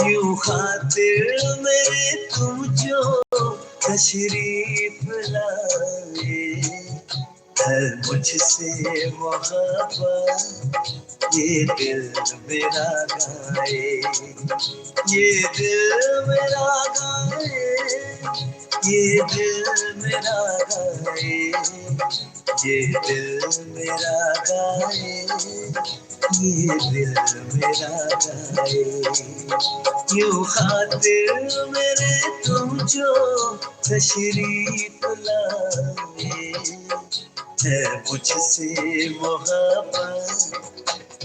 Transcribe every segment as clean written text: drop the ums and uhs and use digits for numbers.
यूं खातिर मेरे तुम जो तशरीफ लाए, है मुझसे मोहब्बत ये दिल मेरा गाए, ये दिल मेरा गाए, ये दिल मेरा गाए, ये दिल मेरा गाए, ये दिल मेरा गाए। यूं खातिर मेरे तुम जो तशरीफ लाए, है मुझसे मोहब्बत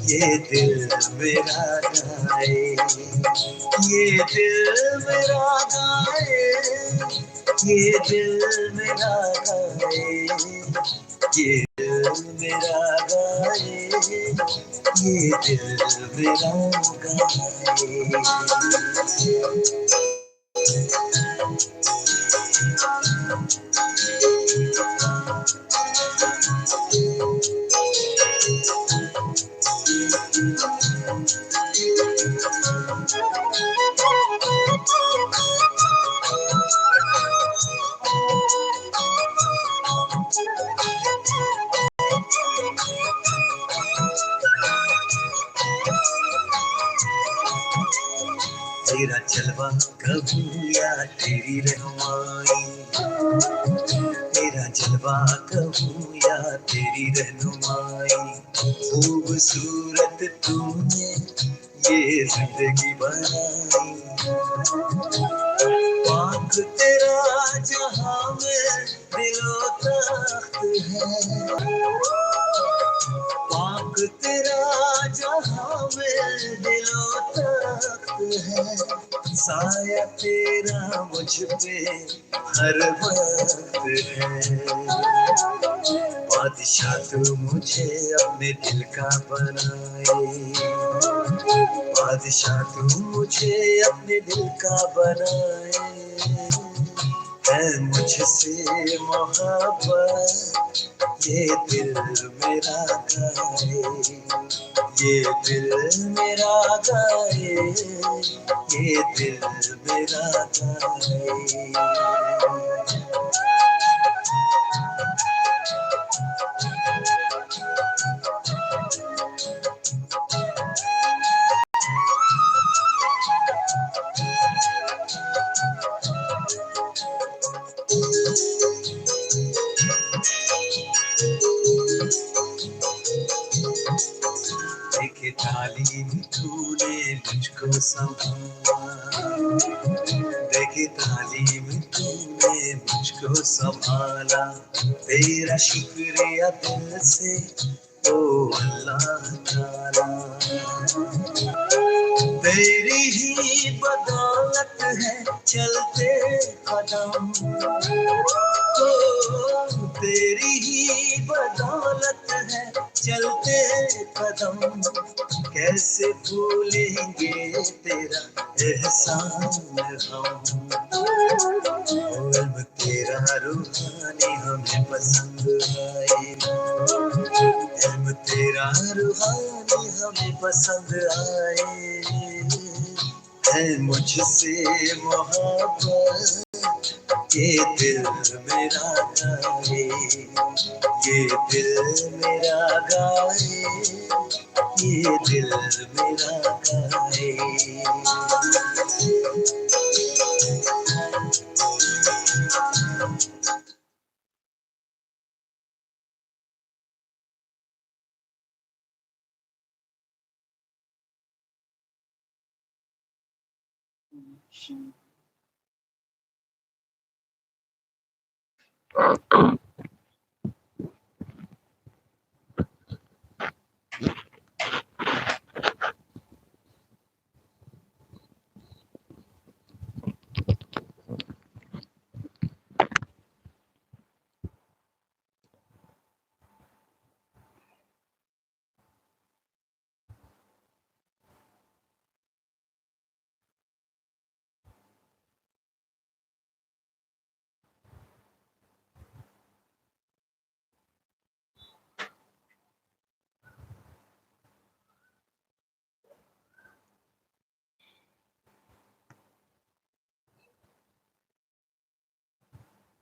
ये दिल मेरा गाए, ये दिल मेरा गाए, ये दिल मेरा गाए, ये दिल मेरा गाए, ये दिल मेरा गाए। तेरा जलवा कहूँ या तेरी रहनुमाई, तेरा जलवा कहूँ या तेरी रहनुमाई, खूबसूरत तूने ये जिंदगी बनाई। पाक तेरा जहां में दिलो तख्त है, पाक तेरा जहां में दिलो तख्त है, साया तेरा मुझ पे हर वक्त है। बादशाह तू मुझे अपने दिल का बनाए, बादशाह तू मुझे अपने दिल का बनाए, है मुझसे मोहब्बत ये दिल मेरा गाए, ये दिल मेरा गाए, ये दिल मेरा गाए। देखे तालीम तूने मुझको संभाला, देखे तालीम तूने मुझको संभाला, तेरा शुक्रिया दिल से ओ अल्लाह ताला। तेरी ही बदौलत है चलते कदम, तेरी ही बदौलत है चलते कदम, कैसे भूलेंगे तेरा एहसान हम। इल्म तेरा रूहानी हमें पसंद आए, इल्म तेरा रूहानी हमें पसंद आए, है मुझसे मोहब्बत ये दिल मेरा गाए, ये दिल मेरा गाए, ये दिल मेरा गाए।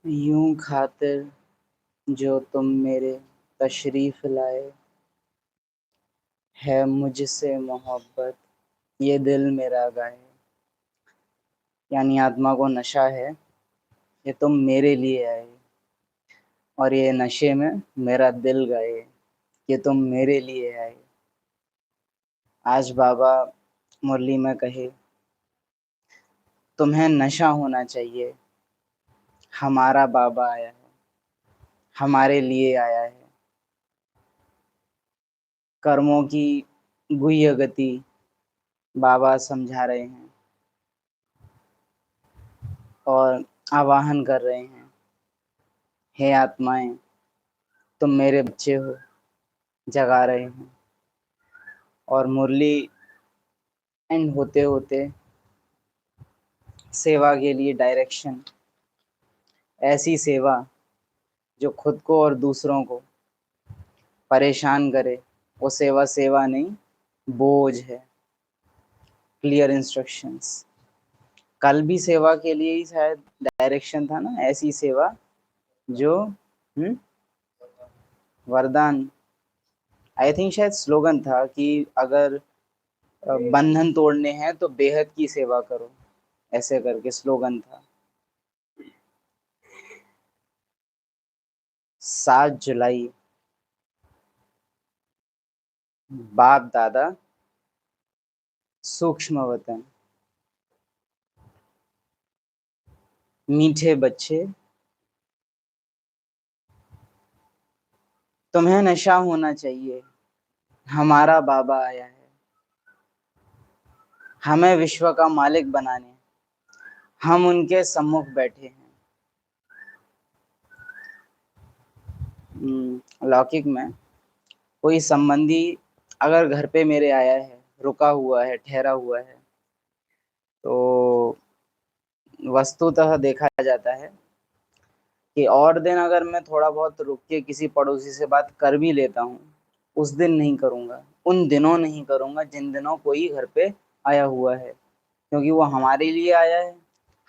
यूं खातिर जो तुम मेरे तशरीफ लाए, है मुझसे मोहब्बत ये दिल मेरा गाए। यानी आत्मा को नशा है कि तुम मेरे लिए आए, और ये नशे में मेरा दिल गाए कि तुम मेरे लिए आए। आज बाबा मुरली में कहे, तुम्हें नशा होना चाहिए, हमारा बाबा आया है, हमारे लिए आया है। कर्मों की गुह्य गति बाबा समझा रहे हैं और आवाहन कर रहे हैं, हे आत्माएं, तुम मेरे बच्चे हो, जगा रहे हैं। और मुरली एंड होते होते सेवा के लिए डायरेक्शन, ऐसी सेवा जो खुद को और दूसरों को परेशान करे, वो सेवा सेवा नहीं, बोझ है। Clear instructions. कल भी सेवा के लिए ही शायद डायरेक्शन था ना, ऐसी सेवा जो वरदान, आई थिंक शायद स्लोगन था कि अगर बंधन तोड़ने हैं तो बेहद की सेवा करो, ऐसे करके स्लोगन था। 7 जुलाई, बाप दादा सूक्ष्म वतन, मीठे बच्चे, तुम्हें नशा होना चाहिए, हमारा बाबा आया है, हमें विश्व का मालिक बनाने, हम उनके सम्मुख बैठे हैं। लौकिक में कोई संबंधी अगर घर पे मेरे आया है, रुका हुआ है, ठहरा हुआ है, तो वस्तुतः देखा जाता है कि और दिन अगर मैं थोड़ा बहुत रुक के किसी पड़ोसी से बात कर भी लेता हूँ, उस दिन नहीं करूँगा, उन दिनों नहीं करूँगा जिन दिनों कोई घर पे आया हुआ है, क्योंकि वो हमारे लिए आया है,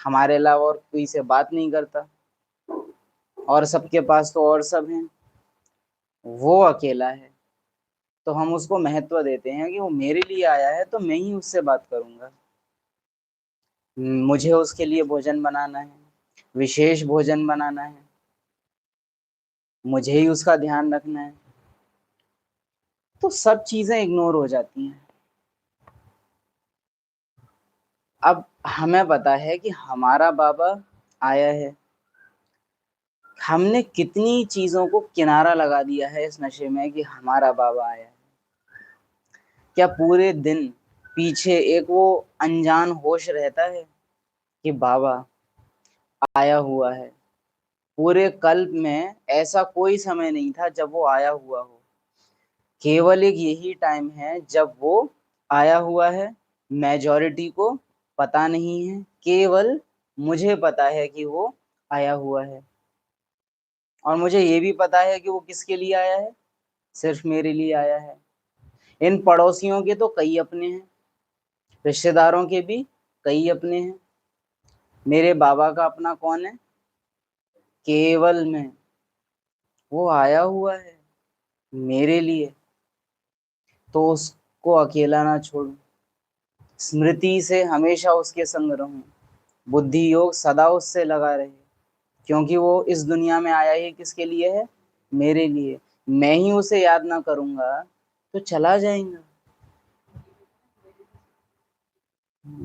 हमारे अलावा और कोई से बात नहीं करता, और सबके पास तो और सब हैं, वो अकेला है। तो हम उसको महत्व देते हैं कि वो मेरे लिए आया है तो मैं ही उससे बात करूँगा। मुझे उसके लिए भोजन बनाना है, विशेष भोजन बनाना है, मुझे ही उसका ध्यान रखना है, तो सब चीजें इग्नोर हो जाती हैं। अब हमें पता है कि हमारा बाबा आया है, हमने कितनी चीजों को किनारा लगा दिया है इस नशे में कि हमारा बाबा आया है। क्या पूरे दिन पीछे एक वो अनजान होश रहता है कि बाबा आया हुआ है? पूरे कल्प में ऐसा कोई समय नहीं था जब वो आया हुआ हो, केवल एक यही टाइम है जब वो आया हुआ है। मेजॉरिटी को पता नहीं है, केवल मुझे पता है कि वो आया हुआ है, और मुझे ये भी पता है कि वो किसके लिए आया है, सिर्फ मेरे लिए आया है। इन पड़ोसियों के तो कई अपने हैं, रिश्तेदारों के भी कई अपने हैं, मेरे बाबा का अपना कौन है? केवल मैं। वो आया हुआ है मेरे लिए, तो उसको अकेला ना छोड़ूं, स्मृति से हमेशा उसके संग रहूं, बुद्धि योग सदा उससे लगा रहे, क्योंकि वो इस दुनिया में आया ही किसके लिए है? मेरे लिए। मैं ही उसे याद ना करूंगा तो चला जाएगा।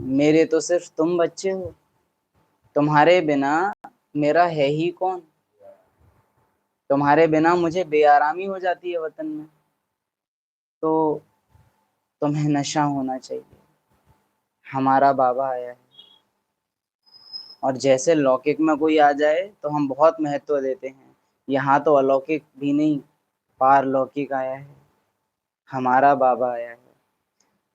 मेरे तो सिर्फ तुम बच्चे हो, तुम्हारे बिना मेरा है ही कौन? तुम्हारे बिना मुझे बेआरामी हो जाती है वतन में। तो तुम्हें नशा होना चाहिए, हमारा बाबा आया है। और जैसे लौकिक में कोई आ जाए तो हम बहुत महत्व देते हैं, यहाँ तो अलौकिक भी नहीं, पारलौकिक आया है, हमारा बाबा आया है।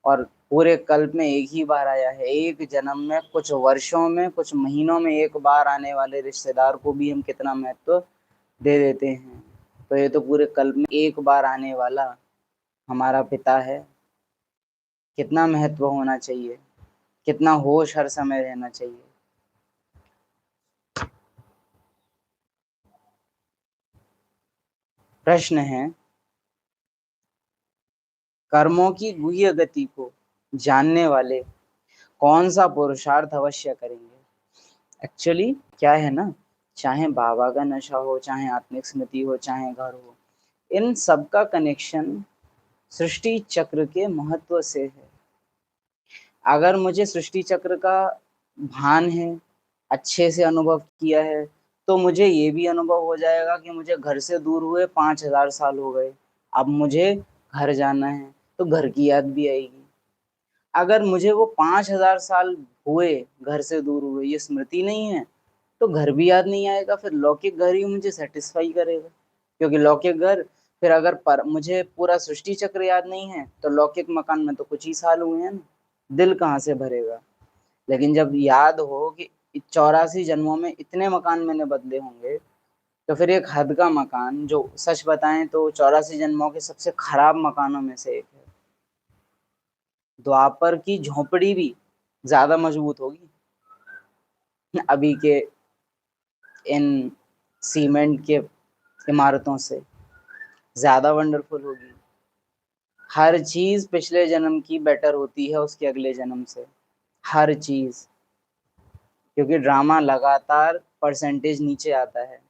और पूरे कल्प में एक ही बार आया है, एक जन्म में, कुछ वर्षों में, कुछ महीनों में एक बार आने वाले रिश्तेदार को भी हम कितना महत्व दे देते हैं। तो ये तो पूरे कल्प में एक बार आने वाला हमारा पिता है। कितना महत्व होना चाहिए, कितना होश हर समय रहना चाहिए। प्रश्न है, कर्मों की गुह्य गति को जानने वाले कौन सा पुरुषार्थ अवश्य करेंगे। एक्चुअली क्या है ना, चाहे बाबा का नशा हो, चाहे आत्मिक स्मृति हो, चाहे घर हो, इन सब का कनेक्शन सृष्टि चक्र के महत्व से है। अगर मुझे सृष्टि चक्र का भान है, अच्छे से अनुभव किया है, तो मुझे ये भी अनुभव हो जाएगा कि मुझे घर से दूर हुए 5,000 साल हो गए, अब मुझे घर जाना है, तो घर की याद भी आएगी। अगर मुझे वो 5,000 साल हुए घर से दूर हुए ये स्मृति नहीं है, तो घर भी याद नहीं आएगा, फिर लौकिक घर ही मुझे सेटिस्फाई करेगा। क्योंकि लौकिक घर, फिर अगर मुझे पूरा सृष्टि चक्र याद नहीं है, तो लौकिक मकान में तो कुछ ही साल हुए हैं ना, दिल कहाँ से भरेगा। लेकिन जब याद हो कि 84 जन्मों में इतने मकान मैंने बदले होंगे, तो फिर एक हद का मकान, जो सच बताएं तो 84 जन्मों के सबसे खराब मकानों में से एक है, द्वापर की झोपड़ी भी ज्यादा मजबूत होगी अभी के इन सीमेंट के इमारतों से, ज्यादा वंडरफुल होगी। हर चीज पिछले जन्म की बेटर होती है उसके अगले जन्म से, हर चीज। क्योंकि ड्रामा लगातार परसेंटेज नीचे आता है।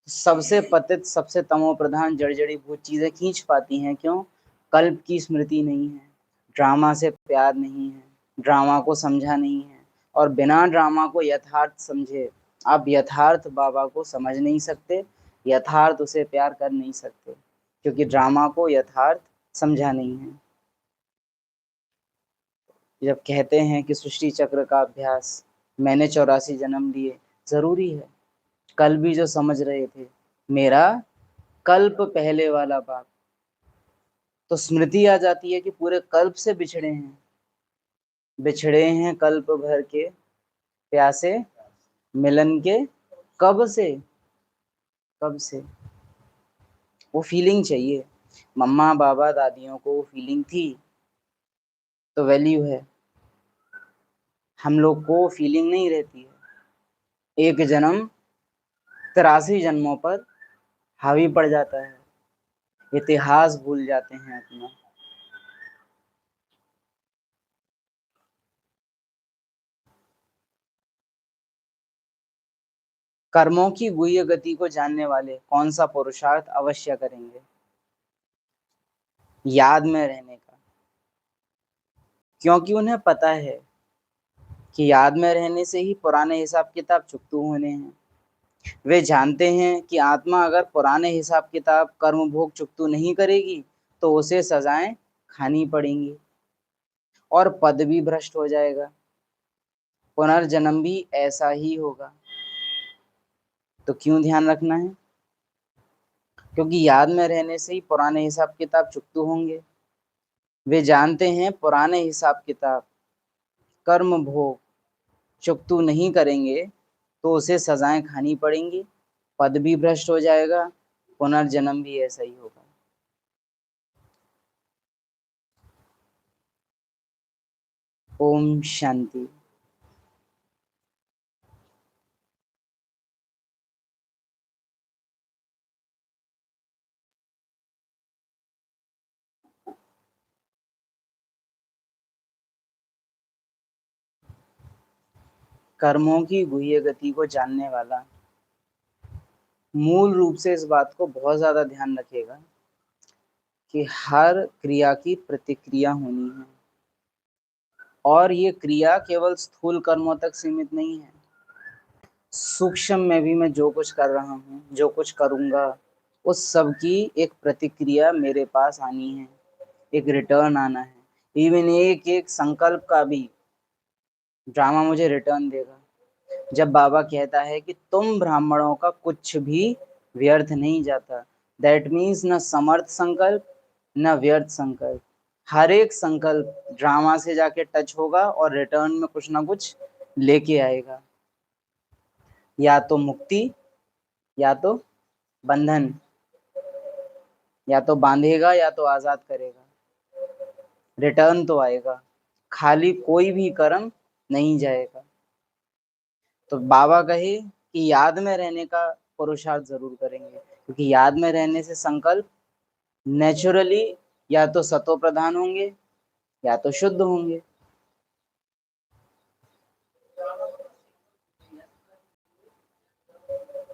सबसे पतित, सबसे तमो प्रधान जड़ी-भूत चीजें खींच पाती हैं, क्यों? कल्प की स्मृति नहीं है, ड्रामा से प्यार नहीं है, ड्रामा को समझा नहीं है, और बिना ड्रामा को यथार्थ समझे आप यथार्थ बाबा को समझ नहीं सकते, यथार्थ उसे प्यार कर नहीं सकते, क्योंकि ड्रामा को यथार्थ समझा नहीं है। जब कहते हैं कि सृष्टि चक्र का अभ्यास मैंने 84 जन्म लिए, जरूरी है। कल भी जो समझ रहे थे मेरा कल्प पहले वाला बाप, तो स्मृति आ जाती है कि पूरे कल्प से बिछड़े हैं कल्प भर के प्यासे, मिलन के कब से, कब से। वो फीलिंग चाहिए। मम्मा बाबा दादियों को वो फीलिंग थी, तो वैल्यू है। हम लोग को फीलिंग नहीं रहती है, एक जन्म 83 जन्मों पर हावी पड़ जाता है, इतिहास भूल जाते हैं अपना। कर्मों की गुह्य गति को जानने वाले कौन सा पुरुषार्थ अवश्य करेंगे। याद में रहने का, क्योंकि उन्हें पता है कि याद में रहने से ही पुराने हिसाब किताब चुकतू होने हैं। वे जानते हैं कि आत्मा अगर पुराने हिसाब किताब कर्म भोग चुकतू नहीं करेगी, तो उसे सजाएं खानी पड़ेंगी और पद भी भ्रष्ट हो जाएगा, पुनर्जन्म भी ऐसा ही होगा। तो क्यों ध्यान रखना है? क्योंकि याद में रहने से ही पुराने हिसाब किताब चुकतू होंगे। वे जानते हैं पुराने हिसाब किताब कर्म भोग चुकतू नहीं करेंगे, तो उसे सजाएं खानी पड़ेंगी, पद भी भ्रष्ट हो जाएगा, पुनर्जन्म भी ऐसा ही होगा। ओम शांति। कर्मों की गुह्य गति को जानने वाला मूल रूप से इस बात को बहुत ज्यादा ध्यान रखेगा कि हर क्रिया की प्रतिक्रिया होनी है, और ये क्रिया केवल स्थूल कर्मों तक सीमित नहीं है। सूक्ष्म में भी मैं जो कुछ कर रहा हूँ, जो कुछ करूँगा, उस सब की एक प्रतिक्रिया मेरे पास आनी है, एक रिटर्न आना है। इवन एक एक संकल्प का भी ड्रामा मुझे रिटर्न देगा। जब बाबा कहता है कि तुम ब्राह्मणों का कुछ भी व्यर्थ नहीं जाता, दैट मीन्स न समर्थ संकल्प न व्यर्थ संकल्प, हर एक संकल्प ड्रामा से जाके टच होगा और रिटर्न में कुछ ना कुछ लेके आएगा, या तो मुक्ति, या तो बंधन, या तो बांधेगा या तो आजाद करेगा। रिटर्न तो आएगा, खाली कोई भी कर्म नहीं जाएगा। तो बाबा कहे कि याद में रहने का पुरुषार्थ जरूर करेंगे, क्योंकि याद में रहने से संकल्प नेचुरली या तो सतो प्रधान होंगे या तो शुद्ध होंगे।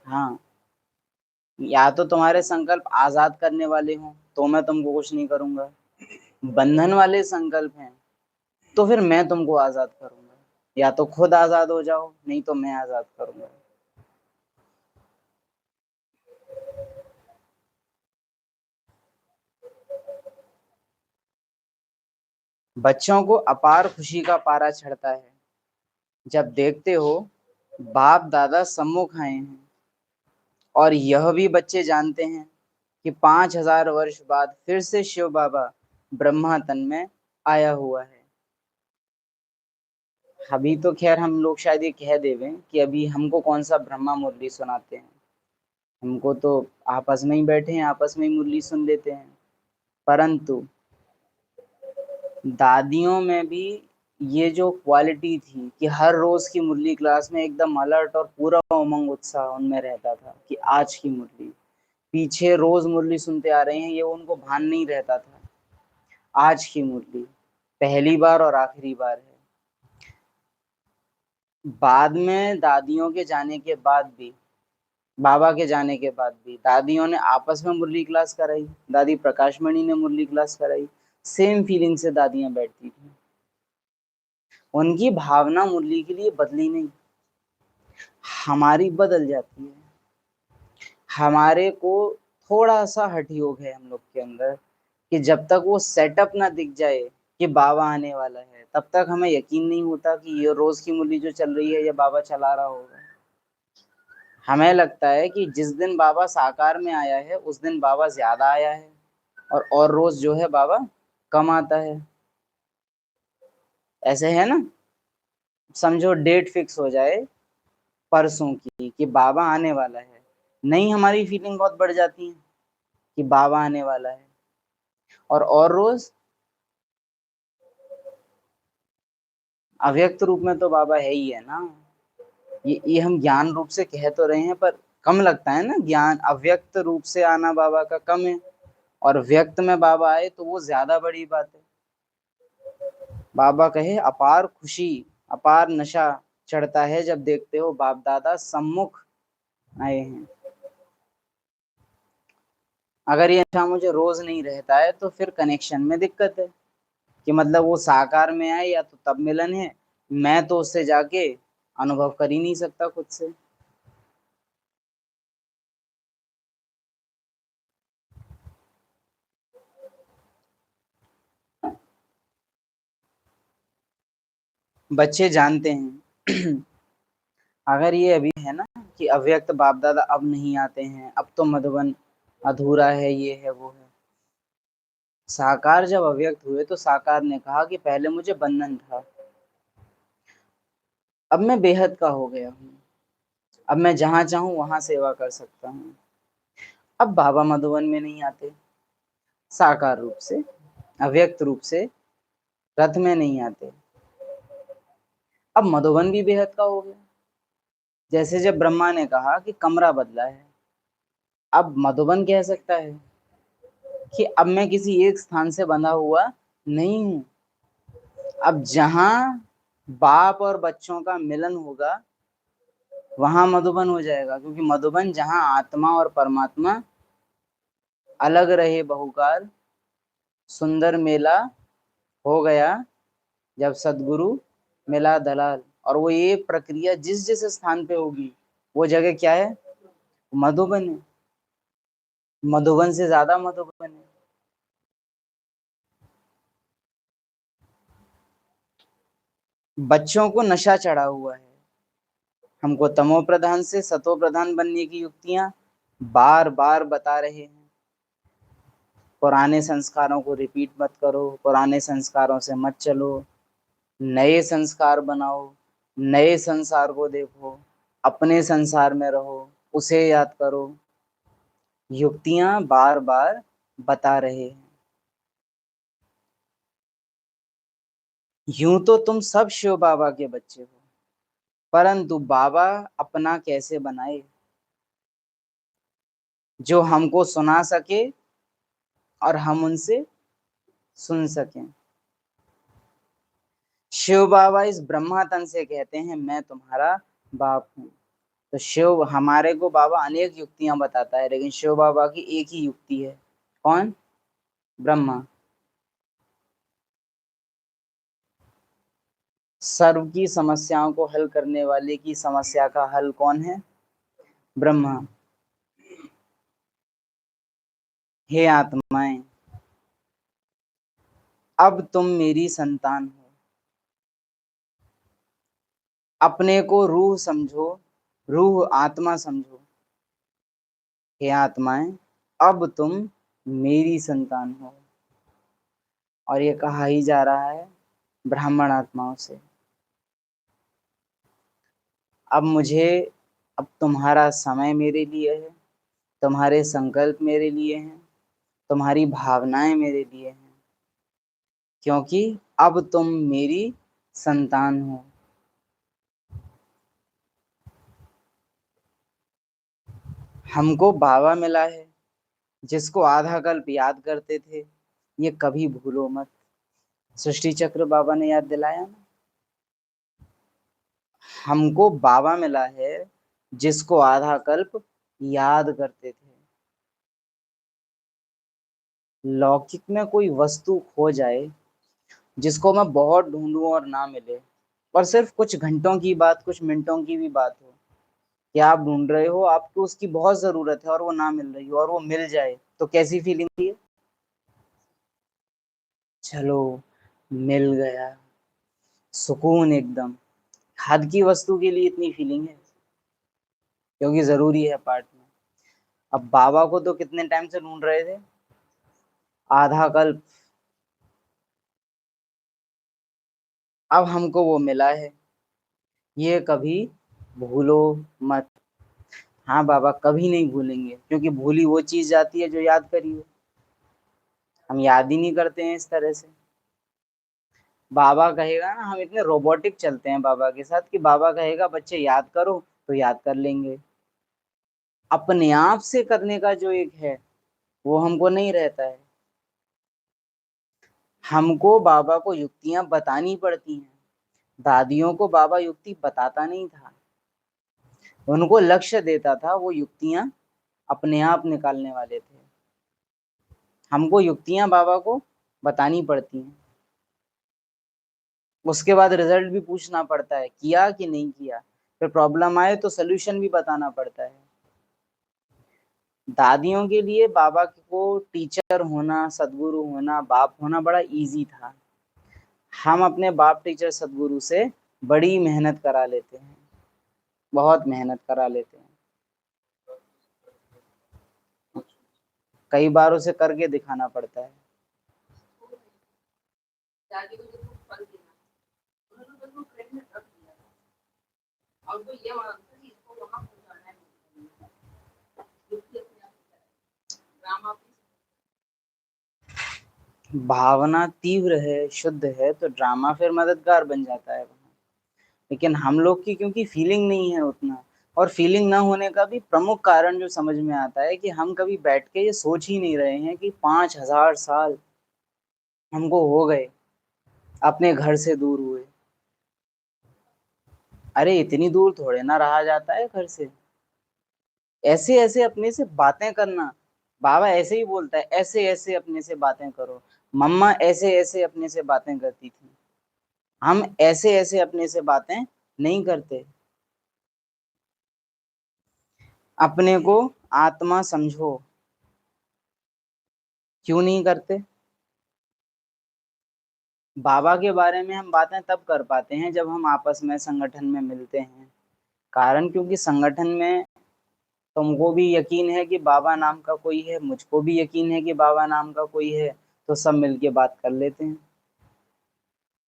हाँ, या तो तुम्हारे संकल्प आजाद करने वाले हों तो मैं तुमको कुछ नहीं करूंगा, बंधन वाले संकल्प हैं तो फिर मैं तुमको आजाद करूंगा। या तो खुद आजाद हो जाओ, नहीं तो मैं आजाद करूंगा। बच्चों को अपार खुशी का पारा चढ़ता है जब देखते हो बाप दादा सम्मुख आए हैं, और यह भी बच्चे जानते हैं कि 5,000 वर्ष बाद फिर से शिव बाबा ब्रह्मा तन में आया हुआ है। अभी तो खैर हम लोग शायद ये कह देवे कि अभी हमको कौन सा ब्रह्मा मुरली सुनाते हैं, हमको तो आपस में ही बैठे हैं, आपस में ही मुरली सुन लेते हैं। परंतु दादियों में भी ये जो क्वालिटी थी कि हर रोज की मुरली क्लास में एकदम अलर्ट और पूरा उमंग उत्साह उनमें रहता था कि आज की मुरली, पीछे रोज मुरली सुनते आ रहे हैं ये उनको भान नहीं रहता था। आज की मुरली पहली बार और आखिरी बार है। बाद में दादियों के जाने के बाद भी, बाबा के जाने के बाद भी दादियों ने आपस में मुरली क्लास कराई, दादी प्रकाशमणि ने मुरली क्लास कराई, सेम फीलिंग से दादियां बैठती थी। उनकी भावना मुरली के लिए बदली नहीं, हमारी बदल जाती है। हमारे को थोड़ा सा हठ योग है हम लोग के अंदर कि जब तक वो सेटअप ना दिख जाए कि बाबा आने वाला है, तब तक हमें यकीन नहीं होता कि ये रोज की मुरली जो चल रही है ये बाबा चला रहा होगा। हमें लगता है कि जिस दिन बाबा साकार में आया है उस दिन बाबा ज्यादा आया है, और रोज जो है बाबा कम आता है। ऐसे है ना, समझो डेट फिक्स हो जाए परसों की कि बाबा आने वाला है, नहीं हमारी फीलिंग बहुत बढ़ जाती है कि बाबा आने वाला है। और रोज अव्यक्त रूप में तो बाबा है ही है ना। ये हम ज्ञान रूप से कह तो रहे हैं, पर कम लगता है ना, ज्ञान अव्यक्त रूप से आना बाबा का कम है, और व्यक्त में बाबा आए तो वो ज्यादा बड़ी बात है। बाबा कहे अपार खुशी, अपार नशा चढ़ता है जब देखते हो बाप दादा सम्मुख आए हैं। अगर ये नशा मुझे रोज नहीं रहता है तो फिर कनेक्शन में दिक्कत है कि मतलब वो साकार में आए या तो तब मिलन है, मैं तो उससे जाके अनुभव कर ही नहीं सकता खुद से। बच्चे जानते हैं अगर ये अभी है ना कि अव्यक्त बाप दादा अब नहीं आते हैं, अब तो मधुबन अधूरा है, ये है वो है। साकार जब अव्यक्त हुए तो साकार ने कहा कि पहले मुझे बंधन था, अब मैं बेहद का हो गया हूँ, अब मैं जहां चाहूं वहां सेवा कर सकता हूँ। अब बाबा मधुबन में नहीं आते साकार रूप से, अव्यक्त रूप से रथ में नहीं आते, अब मधुबन भी बेहद का हो गया। जैसे जब ब्रह्मा ने कहा कि कमरा बदला है, अब मधुबन कह सकता है कि अब मैं किसी एक स्थान से बंधा हुआ नहीं हूं, अब जहां बाप और बच्चों का मिलन होगा वहां मधुबन हो जाएगा, क्योंकि मधुबन जहां आत्मा और परमात्मा अलग रहे बहुकाल, सुंदर मेला हो गया जब सदगुरु मिला दलाल। और वो ये प्रक्रिया जिस जिस स्थान पे होगी वो जगह क्या है, मधुबन है, मधुबन से ज्यादा मधुबन है। बच्चों को नशा चढ़ा हुआ है, हमको तमो प्रधान से सतो प्रधान बनने की युक्तियां बार बार बता रहे हैं। पुराने संस्कारों को रिपीट मत करो, पुराने संस्कारों से मत चलो, नए संस्कार बनाओ, नए संसार को देखो, अपने संसार में रहो, उसे याद करो। युक्तियां बार बार बता रहे हैं। यूं तो तुम सब शिव बाबा के बच्चे हो, परंतु बाबा अपना कैसे बनाए, जो हमको सुना सके और हम उनसे सुन सकें। शिव बाबा इस ब्रह्मा तन से कहते हैं मैं तुम्हारा बाप हूँ। तो शिव हमारे को बाबा अनेक युक्तियां बताता है, लेकिन शिव बाबा की एक ही युक्ति है। कौन? ब्रह्मा। सर्व की समस्याओं को हल करने वाले की समस्या का हल कौन है? ब्रह्मा। हे आत्माएं, अब तुम मेरी संतान हो। अपने को रूह समझो, रूह आत्मा समझो। हे आत्माएं, अब तुम मेरी संतान हो। और ये कहा ही जा रहा है ब्राह्मण आत्माओं से। अब तुम्हारा समय मेरे लिए है, तुम्हारे संकल्प मेरे लिए हैं, तुम्हारी भावनाएं मेरे लिए हैं, क्योंकि अब तुम मेरी संतान हो। हमको बाबा मिला है जिसको आधा कल्प याद करते थे, ये कभी भूलो मत। सृष्टि चक्र बाबा ने याद दिलाया ना। हमको बाबा मिला है जिसको आधा कल्प याद करते थे। लौकिक में कोई वस्तु खो जाए जिसको मैं बहुत ढूंढूं और ना मिले, और सिर्फ कुछ घंटों की बात, कुछ मिनटों की भी बात हो, कि आप ढूंढ रहे हो, आपको उसकी बहुत जरूरत है और वो ना मिल रही हो, और वो मिल जाए तो कैसी फीलिंग थी? चलो मिल गया, सुकून एकदम। हद की वस्तु के लिए इतनी फीलिंग है, क्योंकि जरूरी है पार्ट में। अब बाबा को तो कितने टाइम से ढूंढ रहे थे? आधा कल्प। अब हमको वो मिला है, ये कभी भूलो मत। हाँ बाबा, कभी नहीं भूलेंगे, क्योंकि भूली वो चीज जाती है जो याद करी हो। हम याद ही नहीं करते हैं इस तरह से। बाबा कहेगा ना, हम इतने रोबोटिक चलते हैं बाबा के साथ, कि बाबा कहेगा बच्चे याद करो तो याद कर लेंगे। अपने आप से करने का जो एक है, वो हमको नहीं रहता है। हमको बाबा को युक्तियां बतानी पड़ती हैं। दादियों को बाबा युक्ति बताता नहीं था, उनको लक्ष्य देता था, वो युक्तियां अपने आप निकालने वाले थे। हमको युक्तियां बाबा को बतानी पड़ती हैं, उसके बाद रिजल्ट भी पूछना पड़ता है, किया कि नहीं किया। फिर प्रॉब्लम आए तो सोल्यूशन भी बताना पड़ता है। दादियों के लिए बाबा को टीचर होना, सदगुरु होना, बाप होना बड़ा इजी था। हम अपने बाप टीचर सदगुरु से बड़ी मेहनत करा लेते हैं, बहुत मेहनत करा लेते हैं। कई बार उसे करके दिखाना पड़ता है। भावना तीव्र है, शुद्ध है, तो ड्रामा फिर मददगार बन जाता है वहाँ। लेकिन हम लोग की क्योंकि फीलिंग नहीं है उतना, और फीलिंग ना होने का भी प्रमुख कारण जो समझ में आता है, कि हम कभी बैठ के ये सोच ही नहीं रहे हैं कि 5,000 साल हमको हो गए अपने घर से दूर हुए। अरे इतनी दूर थोड़े ना रहा जाता है घर से। ऐसे ऐसे अपने से बातें करना, बाबा ऐसे ही बोलता है, ऐसे ऐसे अपने से बातें करो। मम्मा ऐसे ऐसे अपने से बातें करती थी, हम ऐसे ऐसे अपने से बातें नहीं करते। अपने को आत्मा समझो, क्यों नहीं करते? बाबा के बारे में हम बातें तब कर पाते हैं जब हम आपस में संगठन में मिलते हैं। कारण क्योंकि संगठन में तुमको भी यकीन है कि बाबा नाम का कोई है, मुझको भी यकीन है कि बाबा नाम का कोई है, तो सब मिलके बात कर लेते हैं।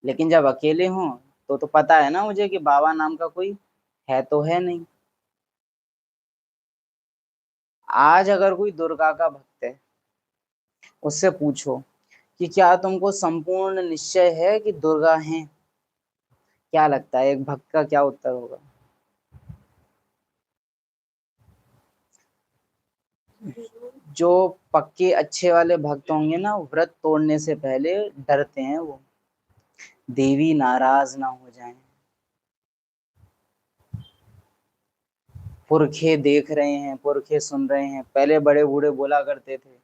लेकिन जब अकेले हों तो पता है ना मुझे कि बाबा नाम का कोई है तो है नहीं। आज अगर कोई दुर्गा का भक्त है, उससे पूछो कि क्या तुमको संपूर्ण निश्चय है कि दुर्गा है, क्या लगता है एक भक्त का क्या उत्तर होगा? जो पक्के अच्छे वाले भक्त होंगे ना, व्रत तोड़ने से पहले डरते हैं वो, देवी नाराज ना हो जाए। पुरखे देख रहे हैं, पुरखे सुन रहे हैं। पहले बड़े बूढ़े बोला करते थे,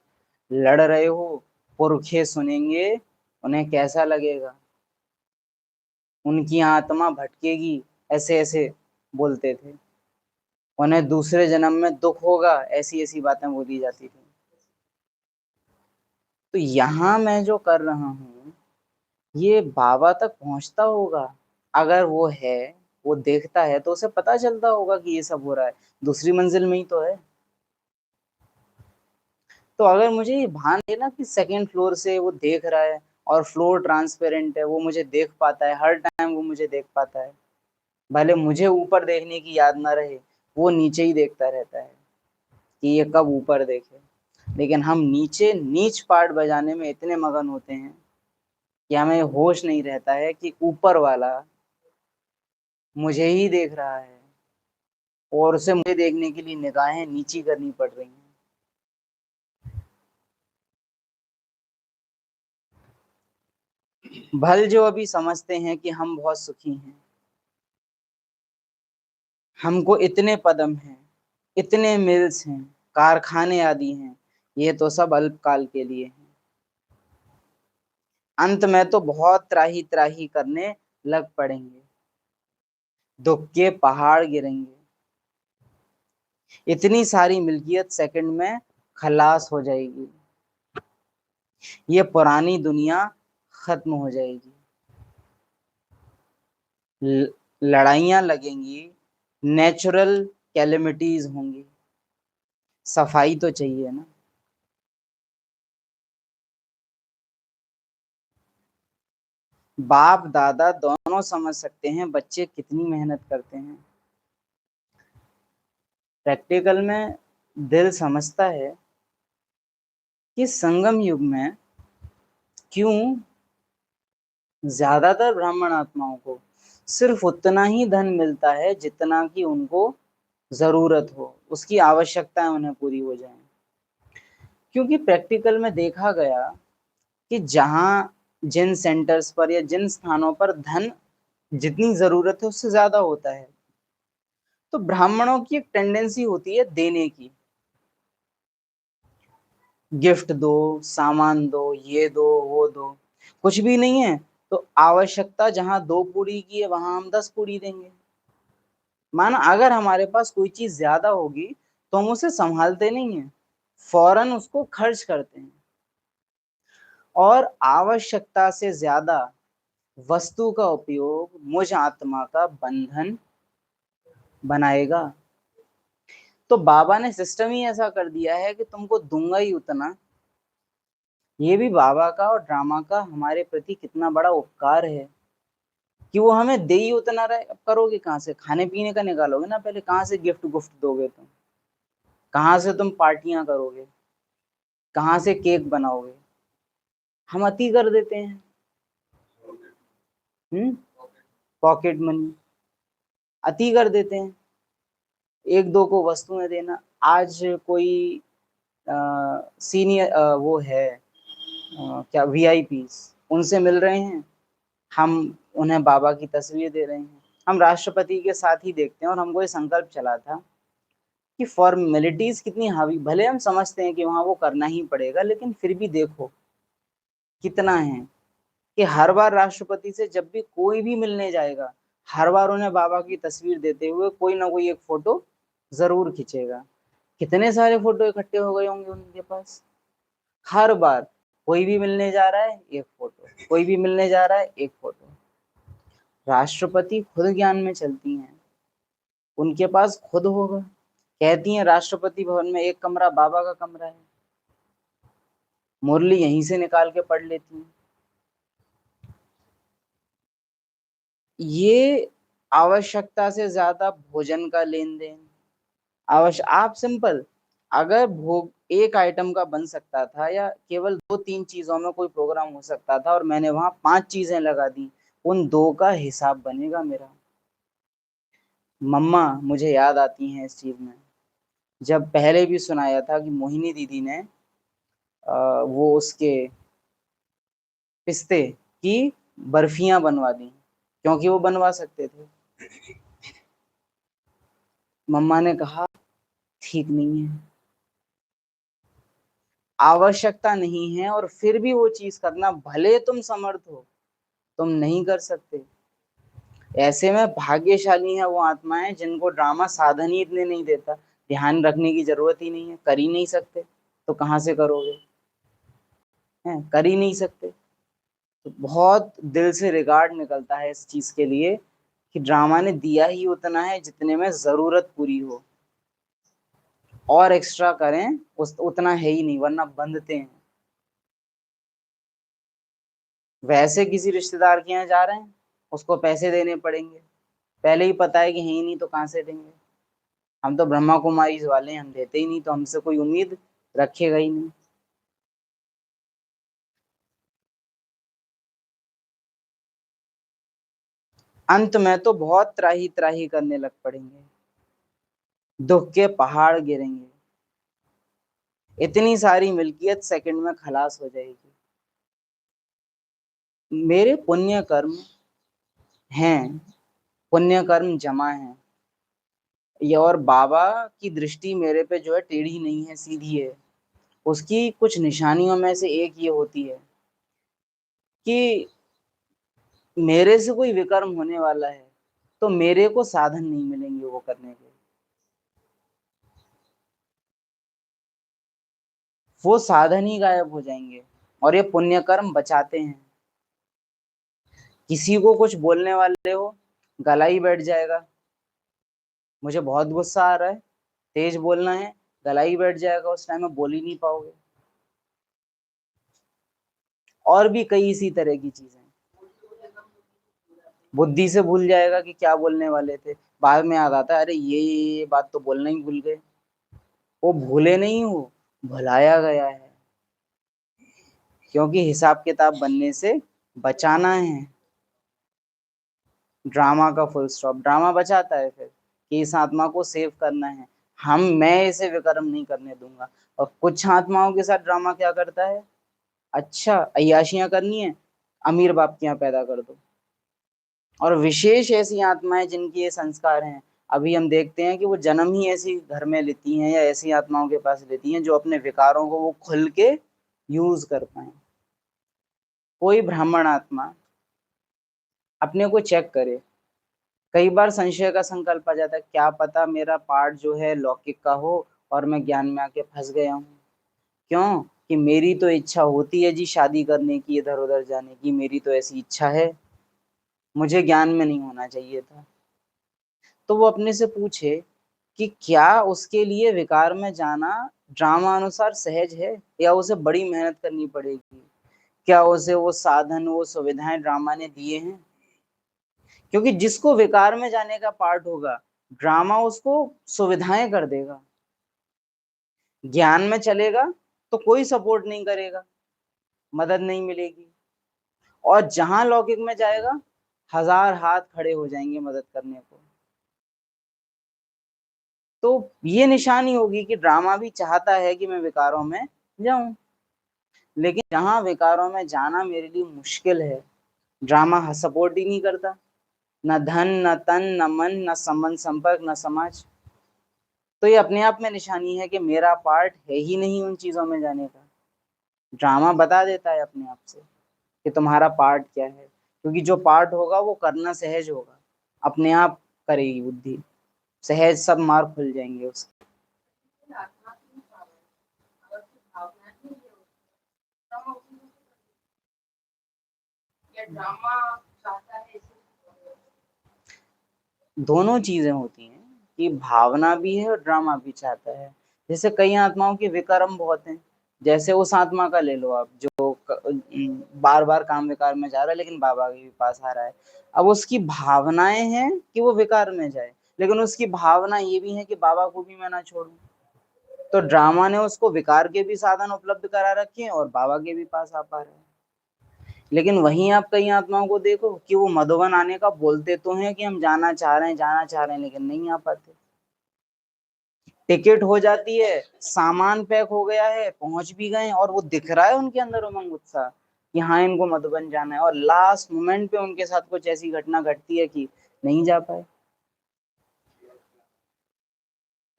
लड़ रहे हो, पुरखे सुनेंगे, उन्हें कैसा लगेगा, उनकी आत्मा भटकेगी, ऐसे ऐसे बोलते थे। उन्हें दूसरे जन्म में दुख होगा, ऐसी ऐसी बातें बोली जाती थी। तो यहाँ मैं जो कर रहा हूँ, ये बाबा तक पहुंचता होगा। अगर वो है, वो देखता है, तो उसे पता चलता होगा कि ये सब हो रहा है, दूसरी मंजिल में ही तो है। तो अगर मुझे ये भान है ना कि सेकंड फ्लोर से वो देख रहा है और फ्लोर ट्रांसपेरेंट है, वो मुझे देख पाता है, हर टाइम वो मुझे देख पाता है, भले मुझे ऊपर देखने की याद ना रहे, वो नीचे ही देखता रहता है कि ये कब ऊपर देखे। लेकिन हम नीचे नीच पार्ट बजाने में इतने मगन होते हैं कि हमें होश नहीं रहता है कि ऊपर वाला मुझे ही देख रहा है, और उसे मुझे देखने के लिए निगाहें नीची करनी पड़ रही हैं। भल जो अभी समझते हैं कि हम बहुत सुखी हैं, हमको इतने पदम हैं, इतने मिल्स हैं, कारखाने आदि हैं, ये तो सब अल्पकाल के लिए हैं। अंत में तो बहुत त्राही त्राही करने लग पड़ेंगे, दुख के पहाड़ गिरेंगे, इतनी सारी मिल्कियत सेकंड में खलास हो जाएगी, ये पुरानी दुनिया खत्म हो जाएगी, लड़ाइयां लगेंगी, नेचुरल कैलेमिटीज होंगी, सफाई तो चाहिए ना। बाप दादा दोनों समझ सकते हैं बच्चे कितनी मेहनत करते हैं। प्रैक्टिकल में दिल समझता है कि संगम युग में क्यों ज्यादातर ब्राह्मण आत्माओं को सिर्फ उतना ही धन मिलता है जितना कि उनको जरूरत हो, उसकी आवश्यकताएं उन्हें पूरी हो जाएं। क्योंकि प्रैक्टिकल में देखा गया कि जहां जिन सेंटर्स पर या जिन स्थानों पर धन जितनी जरूरत है उससे ज्यादा होता है, तो ब्राह्मणों की एक टेंडेंसी होती है देने की, गिफ्ट दो, सामान दो, ये दो, वो दो। कुछ भी नहीं है तो आवश्यकता जहां 2 पूड़ी की है वहां हम 10 पूड़ी देंगे। माना अगर हमारे पास कोई चीज ज्यादा होगी तो हम उसे संभालते नहीं है, फौरन उसको खर्च करते हैं। और आवश्यकता से ज्यादा वस्तु का उपयोग मुझ आत्मा का बंधन बनाएगा। तो बाबा ने सिस्टम ही ऐसा कर दिया है कि तुमको दूंगा ही उतना। ये भी बाबा का और ड्रामा का हमारे प्रति कितना बड़ा उपकार है कि वो हमें दे ही उतना रहे। अब करोगे कहाँ से, खाने पीने का निकालोगे ना पहले, कहाँ से गिफ्ट गुफ्ट दोगे तुम, कहाँ से तुम पार्टियां करोगे, कहाँ से केक बनाओगे। हम अति कर देते हैं। पॉकेट मनी अति कर देते हैं, एक दो को वस्तुएं देना। आज कोई सीनियर वो है, क्या वीआईपी, उनसे मिल रहे हैं, हम उन्हें बाबा की तस्वीर दे रहे हैं। हम राष्ट्रपति के साथ ही देखते हैं, और हमको ये संकल्प चला था कि फॉर्मेलिटीज कितनी हावी, भले हम समझते हैं कि वहां वो करना ही पड़ेगा, लेकिन फिर भी देखो कितना है कि हर बार राष्ट्रपति से जब भी कोई भी मिलने जाएगा, हर बार उन्हें बाबा की तस्वीर देते हुए कोई ना कोई एक फोटो जरूर खींचेगा। कितने सारे फोटो इकट्ठे हो गए होंगे उनके पास। हर बार कोई भी मिलने जा रहा है एक फोटो, कोई भी मिलने जा रहा है एक फोटो। राष्ट्रपति खुद ज्ञान में चलती हैं, उनके पास खुद होगा। कहती हैं राष्ट्रपति भवन में एक कमरा बाबा का कमरा है, मुरली यहीं से निकाल के पढ़ लेती हैं। ये आवश्यकता से ज्यादा भोजन का लेन देन। आप सिंपल, अगर भोग एक आइटम का बन सकता था या केवल 2-3 चीजों में कोई प्रोग्राम हो सकता था और मैंने वहां 5 चीजें लगा दी, उन 2 का हिसाब बनेगा मेरा। मम्मा मुझे याद आती हैं इस चीज में, जब पहले भी सुनाया था कि मोहिनी दीदी ने वो उसके पिस्ते की बर्फियां बनवा दी, क्योंकि वो बनवा सकते थे। मम्मा ने कहा ठीक नहीं है, आवश्यकता नहीं है, और फिर भी वो चीज करना, भले तुम समर्थ हो, तुम नहीं कर सकते। ऐसे में भाग्यशाली है वो आत्माएं जिनको ड्रामा साधन ही इतने नहीं देता, ध्यान रखने की जरूरत ही नहीं है, कर ही नहीं सकते, तो कहाँ से करोगे, हैं कर ही नहीं सकते। तो बहुत दिल से रिगार्ड निकलता है इस चीज के लिए कि ड्रामा ने दिया ही उतना है जितने में जरूरत पूरी हो, और एक्स्ट्रा करें उस उतना है ही नहीं, वरना बंधते हैं। वैसे किसी रिश्तेदार के यहाँ जा रहे हैं, उसको पैसे देने पड़ेंगे, पहले ही पता है कि है ही नहीं, तो कहाँ से देंगे। हम तो ब्रह्मा कुमारी वाले हैं, हम देते ही नहीं, तो हमसे कोई उम्मीद रखेगा ही नहीं। अंत में तो बहुत त्राही त्राही करने लग पड़ेंगे, दुख के पहाड़ गिरेंगे, इतनी सारी मिल्कियत सेकंड में खलास हो जाएगी। मेरे पुण्य कर्म हैं, पुण्य कर्म जमा है, ये और बाबा की दृष्टि मेरे पे जो है टेढ़ी नहीं है, सीधी है। उसकी कुछ निशानियों में से एक ये होती है कि मेरे से कोई विकर्म होने वाला है, तो मेरे को साधन नहीं मिलेंगे वो करने के, वो साधन ही गायब हो जाएंगे, और ये पुण्य कर्म बचाते हैं। किसी को कुछ बोलने वाले हो, गला ही बैठ जाएगा, मुझे बहुत गुस्सा आ रहा है, तेज बोलना है, गला ही बैठ जाएगा, उस टाइम में बोल ही नहीं पाओगे। और भी कई इसी तरह की चीजें, बुद्धि से भूल जाएगा कि क्या बोलने वाले थे, बाद में याद आता है अरे ये बात तो बोलना ही भूल गए। वो भूले नहीं हो, भुलाया गया है, क्योंकि हिसाब किताब बनने से बचाना है। ड्रामा का फुल स्टॉप, ड्रामा बचाता है फिर कि इस आत्मा को सेव करना है, मैं इसे विकर्म नहीं करने दूंगा। और कुछ आत्माओं के साथ ड्रामा क्या करता है, अच्छा अय्याशियां करनी है, अमीर बाप के यहाँ पैदा कर दो। और विशेष ऐसी आत्माएं जिनके ये संस्कार हैं, अभी हम देखते हैं कि वो जन्म ही ऐसी घर में लेती हैं या ऐसी आत्माओं के पास लेती हैं जो अपने विकारों को वो खुल के यूज कर पाए। कोई ब्राह्मण आत्मा अपने को चेक करे, कई बार संशय का संकल्प आ जाता है, क्या पता मेरा पार्ट जो है लौकिक का हो और मैं ज्ञान में आके फंस गया हूँ। क्यों कि मेरी तो इच्छा होती है जी शादी करने की, इधर उधर जाने की, मेरी तो ऐसी इच्छा है, मुझे ज्ञान में नहीं होना चाहिए था। तो वो अपने से पूछे कि क्या उसके लिए विकार में जाना ड्रामा अनुसार सहज है, या उसे बड़ी मेहनत करनी पड़ेगी, क्या उसे वो साधन वो सुविधाएं ड्रामा ने दिए हैं। क्योंकि जिसको विकार में जाने का पार्ट होगा, ड्रामा उसको सुविधाएं कर देगा। ज्ञान में चलेगा तो कोई सपोर्ट नहीं करेगा, मदद नहीं मिलेगी, और जहां लौकिक में जाएगा, हजार हाथ खड़े हो जाएंगे मदद करने को। तो ये निशानी होगी कि ड्रामा भी चाहता है कि मैं विकारों में जाऊं, लेकिन जहां विकारों में जाना मेरे लिए मुश्किल है, ड्रामा सपोर्ट ही नहीं करता, न धन न तन न मन न संबंध संपर्क न समाज। तो ये अपने आप में निशानी है कि मेरा पार्ट है ही नहीं उन चीजों में जाने का। ड्रामा बता देता है अपने आप से कि तुम्हारा पार्ट क्या है, क्योंकि जो पार्ट होगा वो करना सहज होगा, अपने आप करेगी बुद्धि, सहज सब मार्ग खुल जाएंगे उसके। दोनों चीजें होती हैं कि भावना भी है और ड्रामा भी चाहता है। जैसे कई आत्माओं के विकर्म बहुत हैं, जैसे उस आत्मा का ले लो आप जो बार बार काम विकार में जा रहा है लेकिन बाबा के भी पास आ रहा है। अब उसकी भावनाएं हैं कि वो विकार में जाए, लेकिन उसकी भावना ये भी है कि बाबा को भी मैं ना छोड़ूं। तो ड्रामा ने उसको विकार के भी साधन उपलब्ध करा रखे हैं और बाबा के भी पास आ पा रहे हैं। लेकिन वहीं आप कई आत्माओं को देखो कि वो मधुबन आने का बोलते तो हैं कि हम जाना चाह रहे हैं, जाना चाह रहे हैं, लेकिन नहीं आ पाते, टिकट हो जाती है, सामान पैक हो गया है, पहुंच भी गए, और वो दिख रहा है उनके अंदर उमंग उत्साह कि हाँ इनको मधुबन जाना है, और लास्ट मोमेंट पे उनके साथ कुछ ऐसी घटना घटती है कि नहीं जा पाए,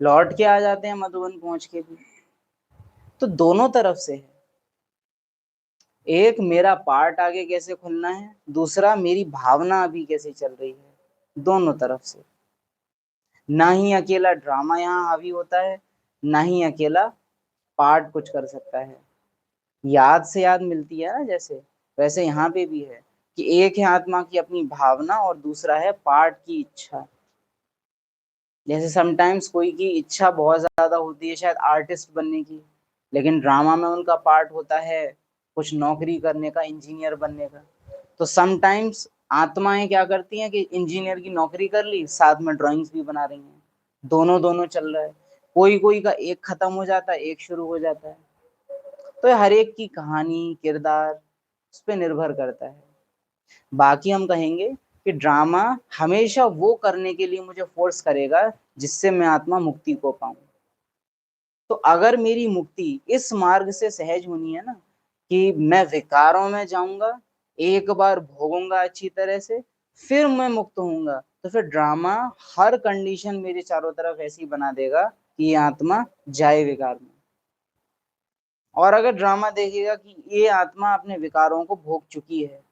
लौट के आ जाते हैं मधुबन पहुंच के भी। तो दोनों तरफ से है, एक मेरा पार्ट आगे कैसे खुलना है, दूसरा मेरी भावना अभी कैसे चल रही है, दोनों तरफ से। ना ही अकेला ड्रामा यहाँ हावी होता है, ना ही अकेला पार्ट कुछ कर सकता है। याद से याद मिलती है ना जैसे, वैसे यहाँ पे भी है कि एक है आत्मा की अपनी भावना और दूसरा है पार्ट की इच्छा। जैसे समटाइम्स कोई की इच्छा बहुत ज्यादा होती है शायद आर्टिस्ट बनने की, लेकिन ड्रामा में उनका पार्ट होता है कुछ नौकरी करने का, इंजीनियर बनने का। तो समटाइम्स आत्माएं क्या करती हैं कि इंजीनियर की नौकरी कर ली, साथ में ड्राइंग्स भी बना रही हैं, दोनों दोनों चल रहा है। कोई कोई का एक खत्म हो जाता है, एक शुरू हो जाता है। तो हर एक की कहानी, किरदार उस पर निर्भर करता है। बाकी हम कहेंगे कि ड्रामा हमेशा वो करने के लिए मुझे फोर्स करेगा जिससे मैं आत्मा मुक्ति को पाऊं। तो अगर मेरी मुक्ति इस मार्ग से सहज होनी है ना, कि मैं विकारों में जाऊंगा, एक बार भोगूंगा अच्छी तरह से, फिर मैं मुक्त होऊंगा, तो फिर ड्रामा हर कंडीशन मेरे चारों तरफ ऐसी बना देगा कि ये आत्मा जाए विकार में। और अगर ड्रामा देखेगा कि ये आत्मा अपने विकारों को भोग चुकी है,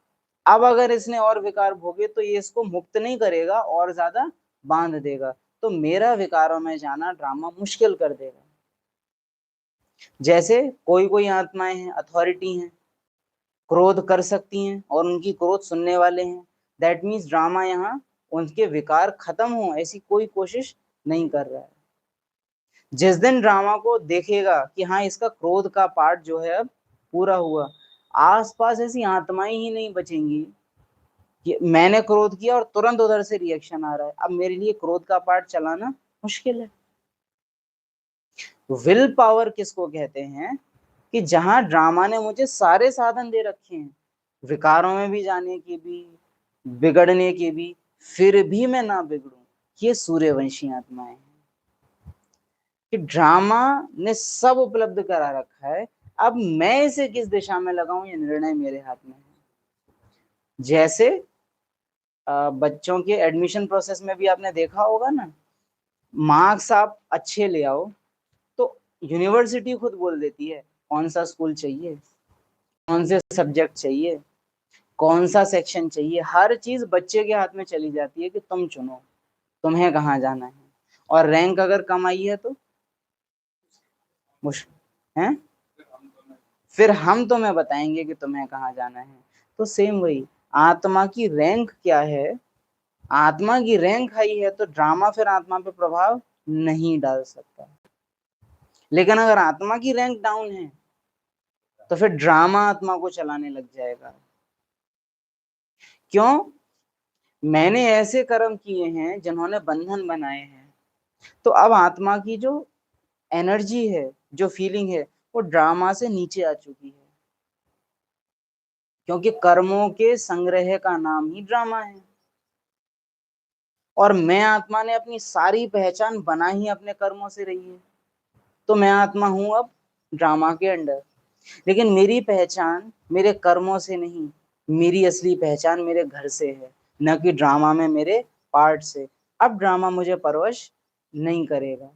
अब अगर इसने और विकार भोगे तो ये इसको मुक्त नहीं करेगा, और ज्यादा बांध देगा, तो मेरा विकारों में जाना ड्रामा मुश्किल कर देगा। जैसे कोई कोई आत्माएं हैं, अथॉरिटी हैं, क्रोध कर सकती हैं और उनकी क्रोध सुनने वाले हैं, दैट मीन्स ड्रामा यहाँ उनके विकार खत्म हो ऐसी कोई कोशिश नहीं कर रहा है। जिस दिन ड्रामा को देखेगा कि हाँ इसका क्रोध का पार्ट जो है अब पूरा हुआ, आसपास ऐसी आत्माएं ही नहीं बचेंगी कि मैंने क्रोध किया और तुरंत उधर से रिएक्शन आ रहा है, अब मेरे लिए क्रोध का पार्ट चलाना मुश्किल है। विल पावर किसको कहते हैं कि जहां ड्रामा ने मुझे सारे साधन दे रखे हैं, विकारों में भी जाने के भी, बिगड़ने के भी, फिर भी मैं ना बिगड़ूं, ये सूर्यवंशी आत्माएं हैं। कि ड्रामा ने सब उपलब्ध करा रखा है, अब मैं इसे किस दिशा में लगाऊं ये निर्णय मेरे हाथ में है। जैसे बच्चों के एडमिशन प्रोसेस में भी आपने देखा होगा ना, मार्क्स आप अच्छे ले आओ तो यूनिवर्सिटी खुद बोल देती है कौन सा स्कूल चाहिए, कौन से सब्जेक्ट चाहिए, कौन सा सेक्शन चाहिए, हर चीज बच्चे के हाथ में चली जाती है कि तुम चुनो तुम्हें कहाँ जाना है। और रैंक अगर कम आई है तो मुश्किल है, फिर हम तुम्हें बताएंगे कि तुम्हें कहाँ जाना है। तो सेम वही, आत्मा की रैंक क्या है, आत्मा की रैंक हाई है तो ड्रामा फिर आत्मा पे प्रभाव नहीं डाल सकता। लेकिन अगर आत्मा की रैंक डाउन है तो फिर ड्रामा आत्मा को चलाने लग जाएगा। क्यों? मैंने ऐसे कर्म किए हैं जिन्होंने बंधन बनाए हैं, तो अब आत्मा की जो एनर्जी है, जो फीलिंग है, वो ड्रामा से नीचे आ चुकी है, क्योंकि कर्मों के संग्रह का नाम ही ड्रामा है। और मैं आत्मा ने अपनी सारी पहचान बना ही अपने कर्मों से रही है, तो मैं आत्मा हूं अब ड्रामा के अंडर। लेकिन मेरी पहचान मेरे कर्मों से नहीं, मेरी असली पहचान मेरे घर से है, न कि ड्रामा में मेरे पार्ट से। अब ड्रामा मुझे परवश नहीं करेगा,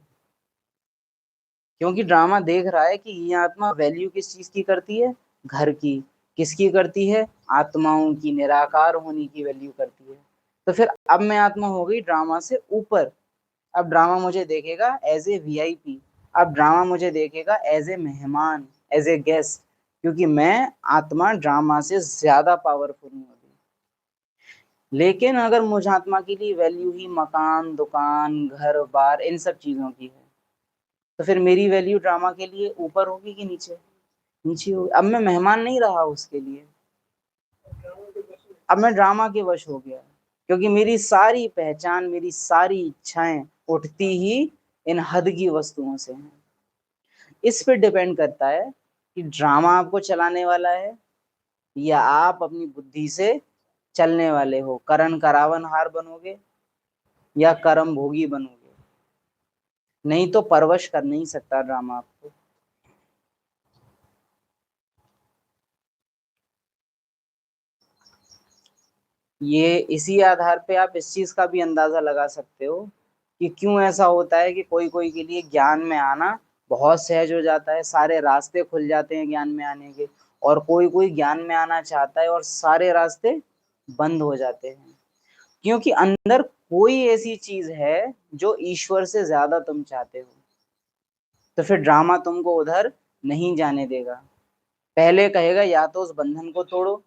क्योंकि ड्रामा देख रहा है कि ये आत्मा वैल्यू किस चीज की करती है, घर की। किसकी करती है? आत्माओं की, निराकार होने की वैल्यू करती है। तो फिर अब मैं आत्मा हो गई ड्रामा से ऊपर। अब ड्रामा मुझे देखेगा एज ए वीआईपी, अब ड्रामा मुझे देखेगा एज ए मेहमान, एज ए गेस्ट, क्योंकि मैं आत्मा ड्रामा से ज्यादा पावरफुल हूँ अभी। लेकिन अगर मुझ आत्मा के लिए वैल्यू ही मकान, दुकान, घर बार, इन सब चीजों की है, तो फिर मेरी वैल्यू ड्रामा के लिए ऊपर होगी कि नीचे? नीचे होगी। अब मैं मेहमान नहीं रहा उसके लिए, अब मैं ड्रामा के वश हो गया, क्योंकि मेरी सारी पहचान, मेरी सारी इच्छाएं उठती ही इन हद की वस्तुओं से हैं। इस पे डिपेंड करता है कि ड्रामा आपको चलाने वाला है या आप अपनी बुद्धि से चलने वाले हो, करण करावन हार बनोगे या कर्म भोगी बनोगे। नहीं तो परवश कर नहीं सकता ड्रामा आपको। ये इसी आधार पे आप इस चीज का भी अंदाजा लगा सकते हो कि क्यों ऐसा होता है कि कोई कोई के लिए ज्ञान में आना बहुत सहज हो जाता है, सारे रास्ते खुल जाते हैं ज्ञान में आने के, और कोई कोई ज्ञान में आना चाहता है और सारे रास्ते बंद हो जाते हैं। क्योंकि अंदर कोई ऐसी चीज है जो ईश्वर से ज्यादा तुम चाहते हो, तो फिर ड्रामा तुमको उधर नहीं जाने देगा। पहले कहेगा या तो उस बंधन को तोड़ो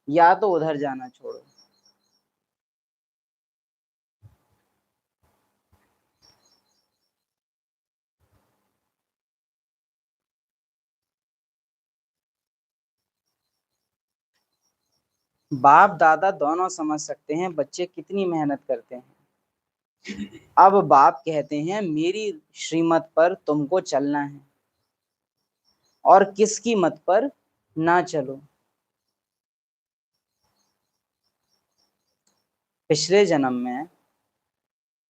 या तो उधर जाना छोड़ो। बाप दादा दोनों समझ सकते हैं बच्चे कितनी मेहनत करते हैं। अब बाप कहते हैं मेरी श्रीमत पर तुमको चलना है और किसकी मत पर ना चलो। पिछले जन्म में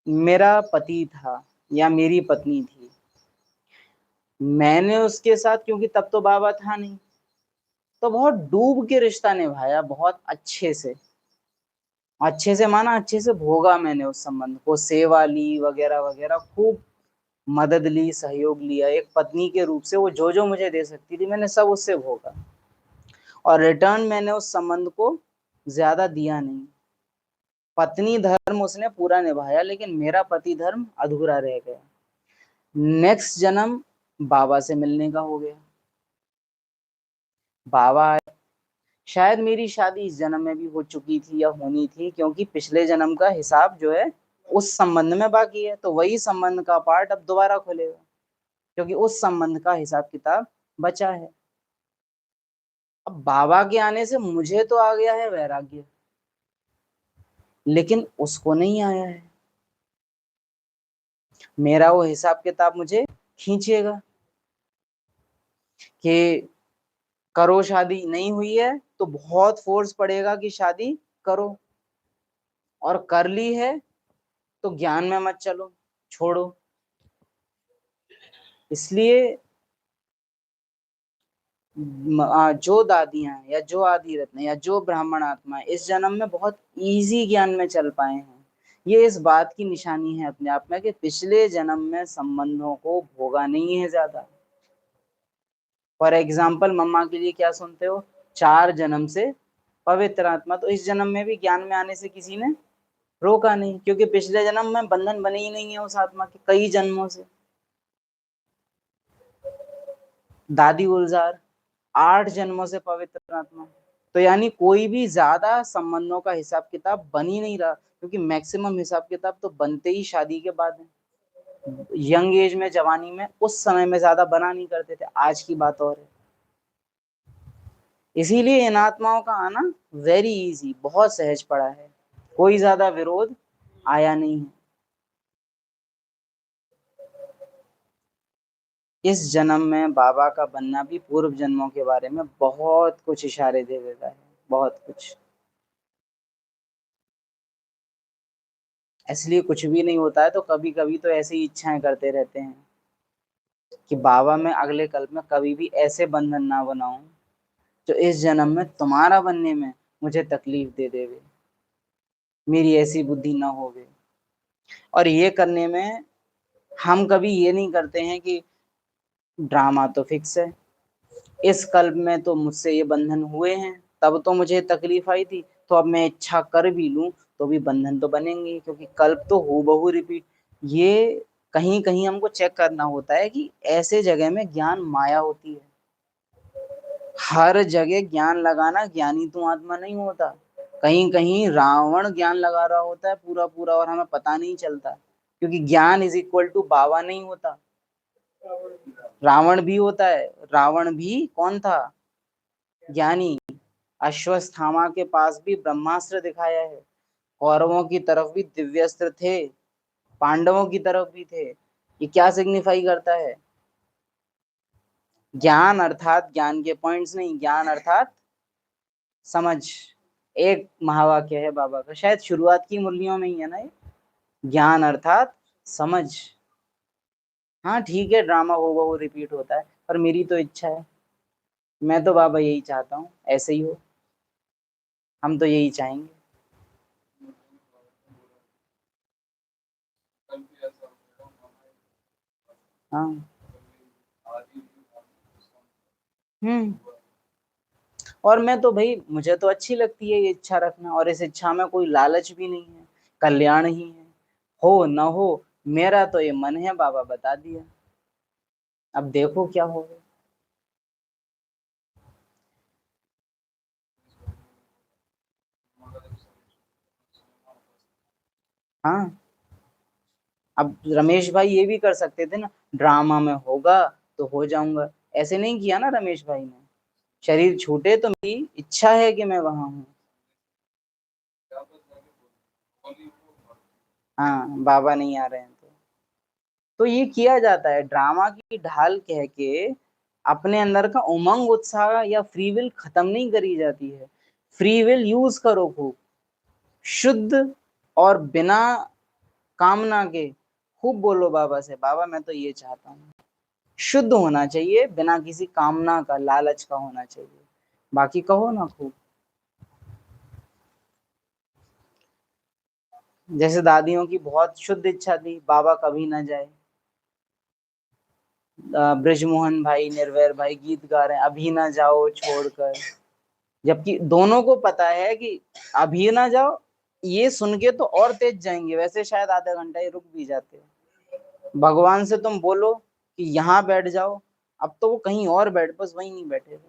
मेरा पति था या मेरी पत्नी थी, मैंने उसके साथ, क्योंकि तब तो बाबा था नहीं, तो बहुत डूब के रिश्ता निभाया, बहुत अच्छे से, अच्छे से माना अच्छे से भोगा मैंने उस संबंध को, सेवा ली वगैरह वगैरह, खूब मदद ली, सहयोग लिया एक पत्नी के रूप से। वो जो जो मुझे दे सकती थी मैंने सब उससे भोगा, और रिटर्न मैंने उस संबंध को ज्यादा दिया नहीं। पत्नी धर्म उसने पूरा निभाया लेकिन मेरा पति धर्म अधूरा रह गया। नेक्स्ट जन्म बाबा से मिलने का हो गया, बाबा आए। शायद मेरी शादी इस जन्म में भी हो चुकी थी या होनी थी, क्योंकि पिछले जन्म का हिसाब जो है उस संबंध में बाकी है, तो वही संबंध का पार्ट अब दोबारा खुलेगा, क्योंकि उस संबंध का हिसाब किताब बचा है। अब बाबा के आने से मुझे तो आ गया है वैराग्य, लेकिन उसको नहीं आया है। मेरा वो हिसाब किताब मुझे खींचेगा कि करो, शादी नहीं हुई है तो बहुत फोर्स पड़ेगा कि शादी करो, और कर ली है तो ज्ञान में मत चलो, छोड़ो। इसलिए जो दादियां या जो आदि रत्न या जो ब्राह्मण आत्मा इस जन्म में बहुत इजी ज्ञान में चल पाए हैं, ये इस बात की निशानी है अपने आप में कि पिछले जन्म में संबंधों को भोगा नहीं है ज्यादा। फॉर एग्जाम्पल मम्मा के लिए क्या सुनते हो, 4 जन्म से पवित्र आत्मा, तो इस जन्म में भी ज्ञान में आने से किसी ने रोका नहीं, क्योंकि पिछले जन्म में बंधन बने ही नहीं है उस आत्मा के कई जन्मों से। दादी गुलजार 8 जन्मों से पवित्र आत्मा, तो यानी कोई भी ज्यादा संबंधों का हिसाब किताब बन ही नहीं रहा, क्योंकि मैक्सिमम हिसाब किताब तो बनते ही शादी के बाद है। यंग एज में, जवानी में, उस समय में ज्यादा बना नहीं करते थे, आज की बात और है। इसीलिए इन आत्माओं का आना वेरी इजी, बहुत सहज पड़ा है, कोई ज्यादा विरोध आया नहीं है। इस जन्म में बाबा का बनना भी पूर्व जन्मों के बारे में बहुत कुछ इशारे दे देता है, बहुत कुछ। इसलिए कुछ भी नहीं होता है तो कभी कभी तो ऐसी इच्छाएं करते रहते हैं कि बाबा मैं अगले कल्प में कभी भी ऐसे बंधन ना बनाऊं जो इस जन्म में तुम्हारा बनने में मुझे तकलीफ दे देवे, मेरी ऐसी बुद्धि ना होवे। और ये करने में हम कभी ये नहीं करते हैं कि ड्रामा तो फिक्स है, इस कल्प में तो मुझसे ये बंधन हुए हैं, तब तो मुझे तकलीफ आई थी, तो अब मैं इच्छा कर भी लूं तो भी बंधन तो बनेंगे, क्योंकि कल्प तो हूबहू रिपीट। ये कहीं कहीं हमको चेक करना होता है कि ऐसे जगह में ज्ञान माया होती है। हर जगह ज्ञान लगाना ज्ञानी तो आत्मा नहीं होता, कहीं कहीं रावण ज्ञान लगा रहा होता है पूरा पूरा और हमें पता नहीं चलता, क्योंकि ज्ञान इज इक्वल टू बाबा नहीं होता, रावण भी होता है। रावण भी कौन था, ज्ञानी। अश्वत्थामा के पास भी ब्रह्मास्त्र दिखाया है, कौरवों की तरफ भी दिव्यास्त्र थे, पांडवों की तरफ भी थे। ये क्या सिग्निफाई करता है, ज्ञान अर्थात ज्ञान के पॉइंट्स नहीं, ज्ञान अर्थात समझ। एक महावाक्य है बाबा का, शायद शुरुआत की मुरलियों में ही है ना ये, ज्ञान अर्थात समझ। हाँ ठीक है, ड्रामा होगा वो रिपीट होता है, पर मेरी तो इच्छा है, मैं तो बाबा यही चाहता हूँ ऐसे ही हो, हम तो यही चाहेंगे। हाँ। हम्म। और मैं तो भाई, मुझे तो अच्छी लगती है ये इच्छा रखना, और इस इच्छा में कोई लालच भी नहीं है, कल्याण ही है। हो न हो, मेरा तो ये मन है, बाबा बता दिया, अब देखो क्या होगा। हाँ, अब रमेश भाई ये भी कर सकते थे ना, ड्रामा में होगा तो हो जाऊंगा, ऐसे नहीं किया ना रमेश भाई ने। शरीर छूटे तो मेरी इच्छा है कि मैं वहां हूँ। हाँ, बाबा नहीं आ रहे हैं तो ये किया जाता है, ड्रामा की ढाल कह के अपने अंदर का उमंग उत्साह या फ्री विल खत्म नहीं करी जाती है। फ्री विल यूज करो खूब, शुद्ध और बिना कामना के खूब बोलो बाबा से, बाबा मैं तो ये चाहता हूँ। शुद्ध होना चाहिए, बिना किसी कामना का, लालच का होना चाहिए, बाकी कहो ना खूब। जैसे दादियों की बहुत शुद्ध इच्छा थी बाबा कभी ना जाए, ब्रजमोहन भाई, निर्वैर भाई गीत गा रहे हैं, अभी ना जाओ छोड़कर, जबकि दोनों को पता है कि अभी ना जाओ, ये सुन के तो और तेज जाएंगे, वैसे शायद आधा घंटा ही रुक भी जाते। भगवान से तुम बोलो कि यहाँ बैठ जाओ, अब तो वो कहीं और बैठ, बस वहीं नहीं बैठे,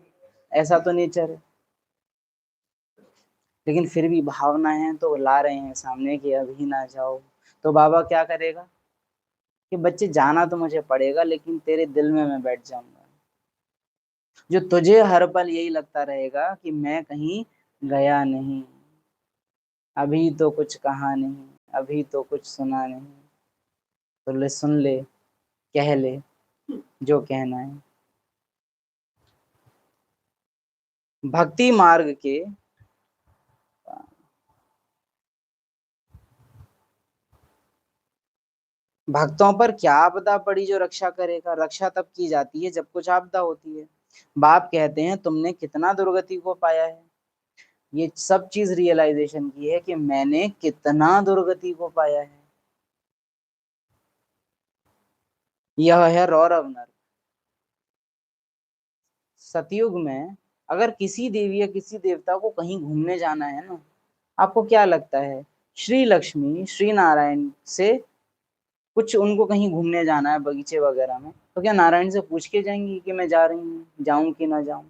ऐसा तो नेचर है। लेकिन फिर भी भावना है तो वो ला रहे हैं सामने कि अभी ना जाओ, तो बाबा क्या करेगा कि बच्चे जाना तो मुझे पड़ेगा, लेकिन तेरे दिल में मैं बैठ जाऊंगा, जो तुझे हर पल यही लगता रहेगा कि मैं कहीं गया नहीं, अभी तो कुछ कहा नहीं, अभी तो कुछ सुना नहीं, तो ले सुन ले, कह ले जो कहना है। भक्ति मार्ग के भक्तों पर क्या आपदा पड़ी जो रक्षा करेगा, रक्षा तब की जाती है जब कुछ आपदा होती है। बाप कहते हैं तुमने कितना दुर्गति को पाया है, ये सब चीज रियलाइजेशन की है कि मैंने कितना दुर्गति को पाया है। यह है रौरव नर। सतयुग में अगर किसी देवी या किसी देवता को कहीं घूमने जाना है ना, आपको क्या लगता है, श्री लक्ष्मी श्री नारायण से कुछ उनको कहीं घूमने जाना है बगीचे वगैरह में, तो क्या नारायण से पूछ के जाएंगी कि मैं जा रही हूँ, जाऊं कि ना जाऊं?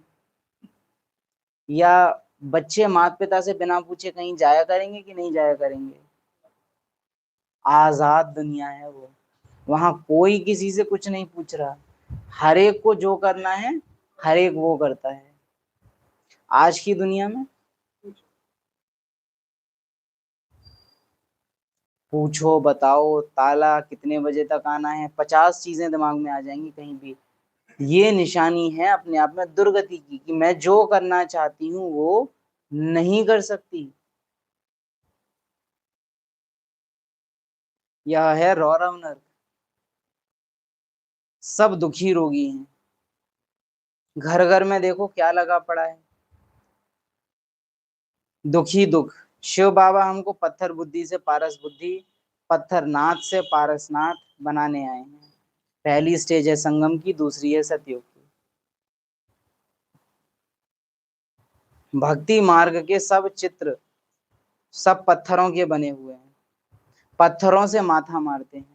या बच्चे माता पिता से बिना पूछे कहीं जाया करेंगे कि नहीं जाया करेंगे? आजाद दुनिया है वो, वहां कोई किसी से कुछ नहीं पूछ रहा, हर एक को जो करना है हर एक वो करता है। आज की दुनिया में पूछो बताओ ताला कितने बजे तक आना है, 50 चीजें दिमाग में आ जाएंगी कहीं भी। ये निशानी है अपने आप में दुर्गति की, कि मैं जो करना चाहती हूँ वो नहीं कर सकती। यह है रौरव नर्क। सब दुखी रोगी हैं, घर घर में देखो क्या लगा पड़ा है, दुखी दुख। शिव बाबा हमको पत्थर बुद्धि से पारस बुद्धि, पत्थर नाथ से पारसनाथ बनाने आए हैं। पहली स्टेज है संगम की, दूसरी है सतयुग की। भक्ति मार्ग के सब चित्र सब पत्थरों के बने हुए हैं, पत्थरों से माथा मारते हैं।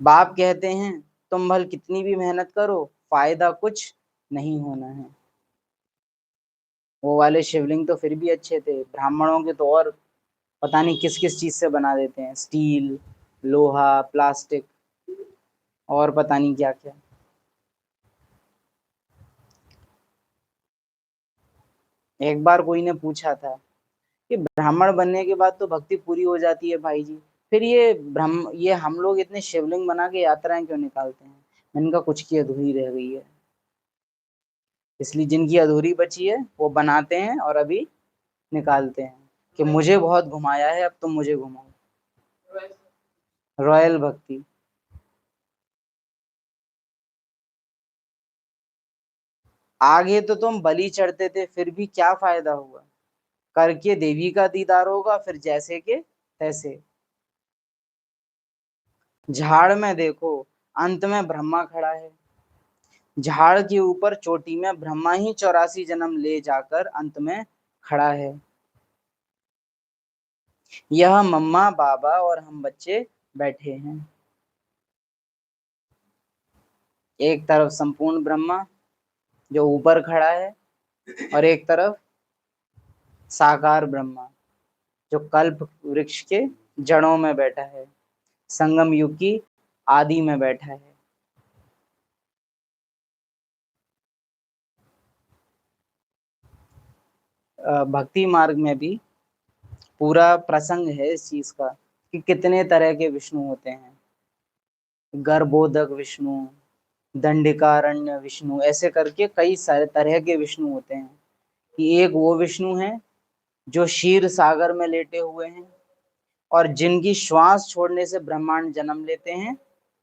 बाप कहते हैं तुम भल कितनी भी मेहनत करो, फायदा कुछ नहीं होना है। वो वाले शिवलिंग तो फिर भी अच्छे थे, ब्राह्मणों के तो और पता नहीं किस किस चीज से बना देते हैं, स्टील, लोहा, प्लास्टिक, और पता नहीं क्या क्या। एक बार कोई ने पूछा था कि ब्राह्मण बनने के बाद तो भक्ति पूरी हो जाती है भाई जी, फिर ये हम लोग इतने शिवलिंग बना के यात्राएं क्यों निकालते हैं? मैंने कहा कुछ की अधूरी रह गई है, इसलिए जिनकी अधूरी बची है वो बनाते हैं और अभी निकालते हैं कि मुझे बहुत घुमाया है, अब तुम मुझे घुमाओ। रॉयल भक्ति। आगे तो तुम बलि चढ़ते थे, फिर भी क्या फायदा हुआ? करके देवी का दीदार होगा फिर जैसे के तैसे। झाड़ में देखो, अंत में ब्रह्मा खड़ा है। झाड़ के ऊपर चोटी में ब्रह्मा ही 84 जन्म ले जाकर अंत में खड़ा है। यह मम्मा बाबा और हम बच्चे बैठे हैं। एक तरफ संपूर्ण ब्रह्मा जो ऊपर खड़ा है, और एक तरफ साकार ब्रह्मा जो कल्प वृक्ष के जड़ों में बैठा है, संगम युग की आदि में बैठा है। भक्ति मार्ग में भी पूरा प्रसंग है इस चीज का कि कितने तरह के विष्णु होते हैं। गर्भोदक विष्णु, दंडिकारण्य विष्णु, ऐसे करके कई सारे तरह के विष्णु होते हैं। कि एक वो विष्णु है जो क्षीर सागर में लेटे हुए हैं और जिनकी श्वास छोड़ने से ब्रह्मांड जन्म लेते हैं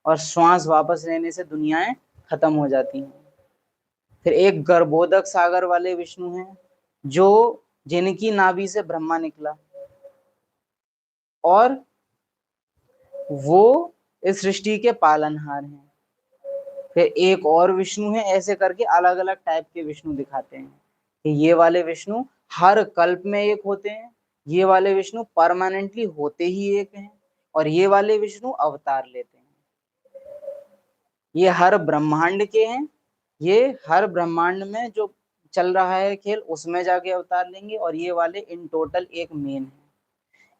और श्वास वापस लेने से दुनियाएं खत्म हो जाती हैं। फिर एक गर्भोदक सागर वाले विष्णु हैं जो जिनकी नाभि से ब्रह्मा निकला और वो इस सृष्टि के पालनहार हैं। फिर एक और विष्णु है, ऐसे करके अलग अलग टाइप के विष्णु दिखाते हैं कि ये वाले विष्णु हर कल्प में एक होते हैं, ये वाले विष्णु परमानेंटली होते ही एक हैं, और ये वाले विष्णु अवतार लेते हैं। ये हर ब्रह्मांड के हैं, ये हर ब्रह्मांड में जो चल रहा है खेल उसमें जाके अवतार लेंगे, और ये वाले इन टोटल एक मेन है।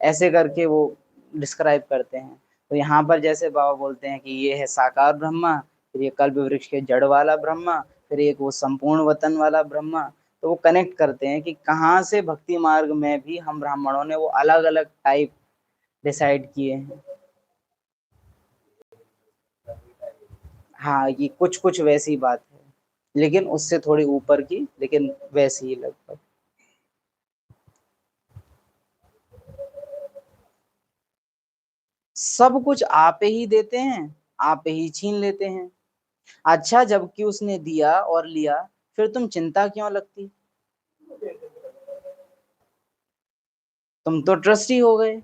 ऐसे करके वो डिस्क्राइब करते हैं। तो यहाँ पर जैसे बाबा बोलते हैं कि ये है साकार ब्रह्मा, फिर ये कल्प वृक्ष के जड़ वाला ब्रह्मा, फिर एक वो संपूर्ण वतन वाला ब्रह्मा। तो वो कनेक्ट करते हैं कि कहाँ से भक्ति मार्ग में भी हम ब्राह्मणों ने वो अलग अलग टाइप डिसाइड किए हैं। हाँ, ये कुछ कुछ वैसी बात है, लेकिन उससे थोड़ी ऊपर की, लेकिन वैसी ही लगभग। सब कुछ आप ही देते हैं, आप ही छीन लेते हैं। अच्छा, जबकि उसने दिया और लिया, फिर तुम चिंता क्यों लगती? तुम तो ट्रस्टी हो गए,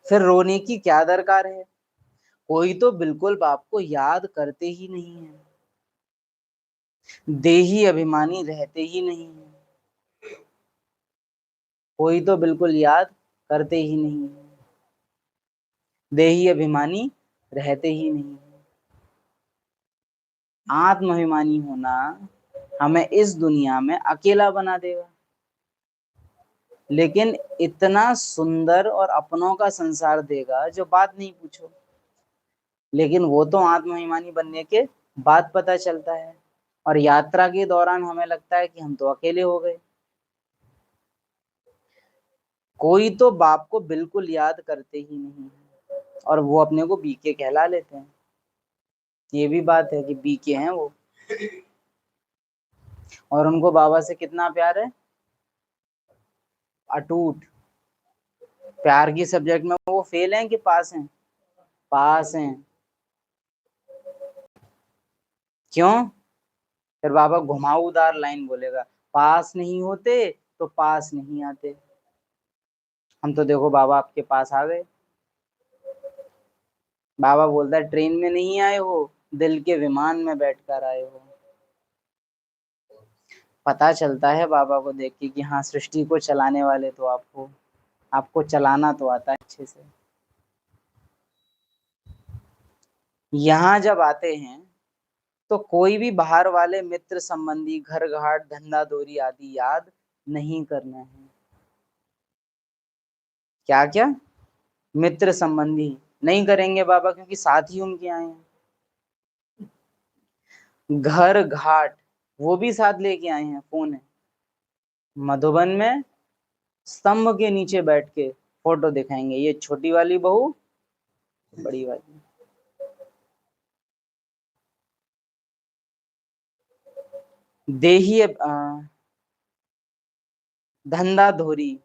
फिर रोने की क्या दरकार है? कोई तो बिल्कुल बाप को याद करते ही नहीं है, देही अभिमानी रहते ही नहीं है। कोई तो बिल्कुल याद करते ही नहीं है, देही अभिमानी रहते ही नहीं है। आत्माभिमानी होना हमें इस दुनिया में अकेला बना देगा, लेकिन इतना सुंदर और अपनों का संसार देगा जो बात नहीं पूछो। लेकिन वो तो आत्माभिमानी बनने के बाद पता चलता है, और यात्रा के दौरान हमें लगता है कि हम तो अकेले हो गए। कोई तो बाप को बिल्कुल याद करते ही नहीं है, और वो अपने को बीके कहला लेते हैं। ये भी बात है कि बीके हैं वो, और उनको बाबा से कितना प्यार है, अटूट। प्यार की सब्जेक्ट में वो फेल हैं कि पास हैं? पास हैं। क्यों? फिर बाबा घुमाऊदार लाइन बोलेगा, पास नहीं होते तो पास नहीं आते। हम तो देखो बाबा आपके पास आ गए। बाबा बोलता है ट्रेन में नहीं आए हो, दिल के विमान में बैठकर आए हो। पता चलता है बाबा को देख के कि हाँ, सृष्टि को चलाने वाले तो आपको, आपको चलाना तो आता है अच्छे से। यहाँ जब आते हैं तो कोई भी बाहर वाले मित्र संबंधी, घर घाट धंधा दोरी आदि याद नहीं करना है। क्या क्या? मित्र संबंधी नहीं करेंगे बाबा, क्योंकि साथ ही उनके आए हैं। घर घाट वो भी साथ लेके आए हैं। कौन है? मधुबन में स्तंभ के नीचे बैठ के फोटो दिखाएंगे, ये छोटी वाली बहू, बड़ी वाली। देही धंधा धोरी,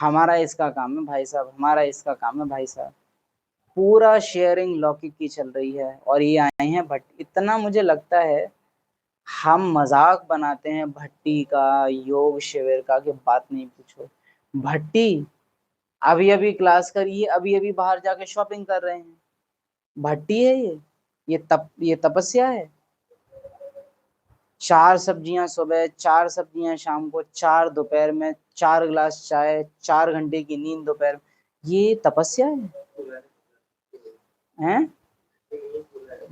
हमारा इसका काम है भाई साहब, हमारा इसका काम है भाई साहब। पूरा शेयरिंग लौकिक की चल रही है और ये आए हैं भट्टी। इतना मुझे लगता है हम मजाक बनाते हैं भट्टी का, योग शिविर का, कि बात नहीं पूछो। भट्टी अभी अभी क्लास करी है, अभी अभी बाहर जाके शॉपिंग कर रहे हैं। भट्टी है ये तपस्या है। 4 सब्जियां सुबह, 4 सब्जियां शाम को, 4 दोपहर में, 4 गिलास चाय, 4 घंटे की नींद दोपहर में, ये तपस्या है? हैं?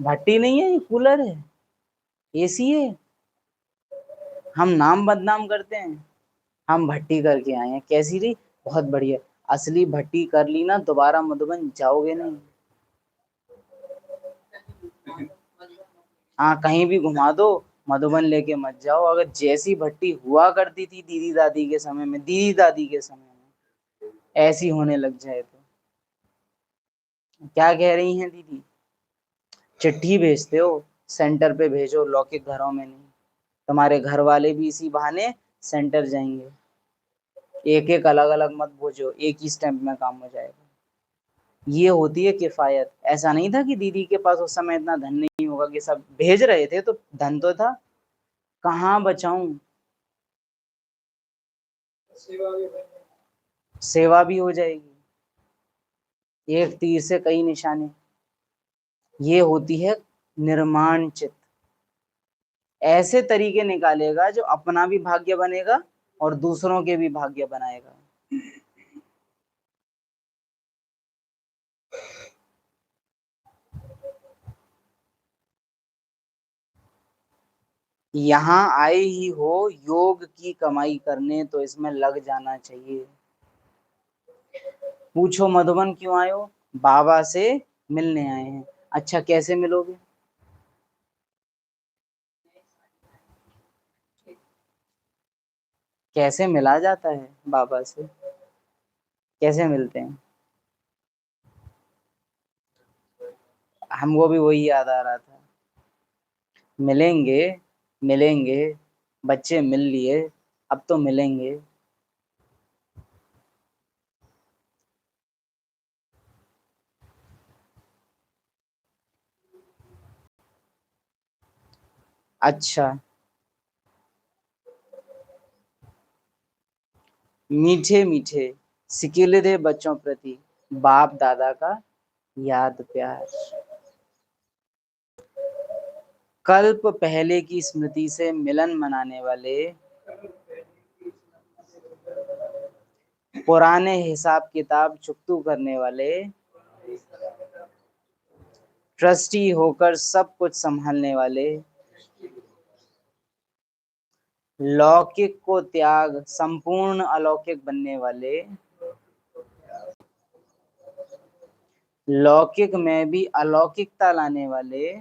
भट्टी नहीं है, ये कूलर है, एसी है। हम नाम बदनाम करते हैं। हम भट्टी करके आए हैं, कैसी रही? बहुत बढ़िया। असली भट्टी कर ली ना, दोबारा मधुबन जाओगे नहीं। हाँ, कहीं भी घुमा दो, मधुबन लेके मत जाओ। अगर जैसी भट्टी हुआ करती थी दीदी दादी के समय में, दीदी दादी के समय में, ऐसी होने लग जाए तो क्या कह रही हैं दीदी? चिट्ठी भेजते हो, सेंटर पे भेजो, लौकिक घरों में नहीं। तुम्हारे घर वाले भी इसी बहाने सेंटर जाएंगे। एक एक अलग अलग मत भेजो, एक ही स्टैंप में काम हो जाएगा। ये होती है किफायत। ऐसा नहीं था कि दीदी के पास उस समय इतना धन नहीं होगा कि सब भेज रहे थे, तो धन तो था। कहाँ बचाऊं? सेवा भी हो जाएगी, एक तीर से कई निशाने। ये होती है निर्माण चित्त। ऐसे तरीके निकालेगा जो अपना भी भाग्य बनेगा और दूसरों के भी भाग्य बनाएगा। यहाँ आए ही हो योग की कमाई करने, तो इसमें लग जाना चाहिए। पूछो मधुबन क्यों आए हो? बाबा से मिलने आए हैं। अच्छा, कैसे मिलोगे? कैसे मिला जाता है बाबा से? कैसे मिलते हैं? हमको भी वही याद आ रहा था। मिलेंगे, मिलेंगे, बच्चे मिल लिए, अब तो मिलेंगे। अच्छा, मीठे मीठे सिकीले थे बच्चों प्रति बाप दादा का याद प्यार। कल्प पहले की स्मृति से मिलन मनाने वाले, पुराने हिसाब किताब चुकतू करने वाले, ट्रस्टी होकर सब कुछ संभालने वाले, लौकिक को त्याग संपूर्ण अलौकिक बनने वाले, लौकिक में भी अलौकिकता लाने वाले,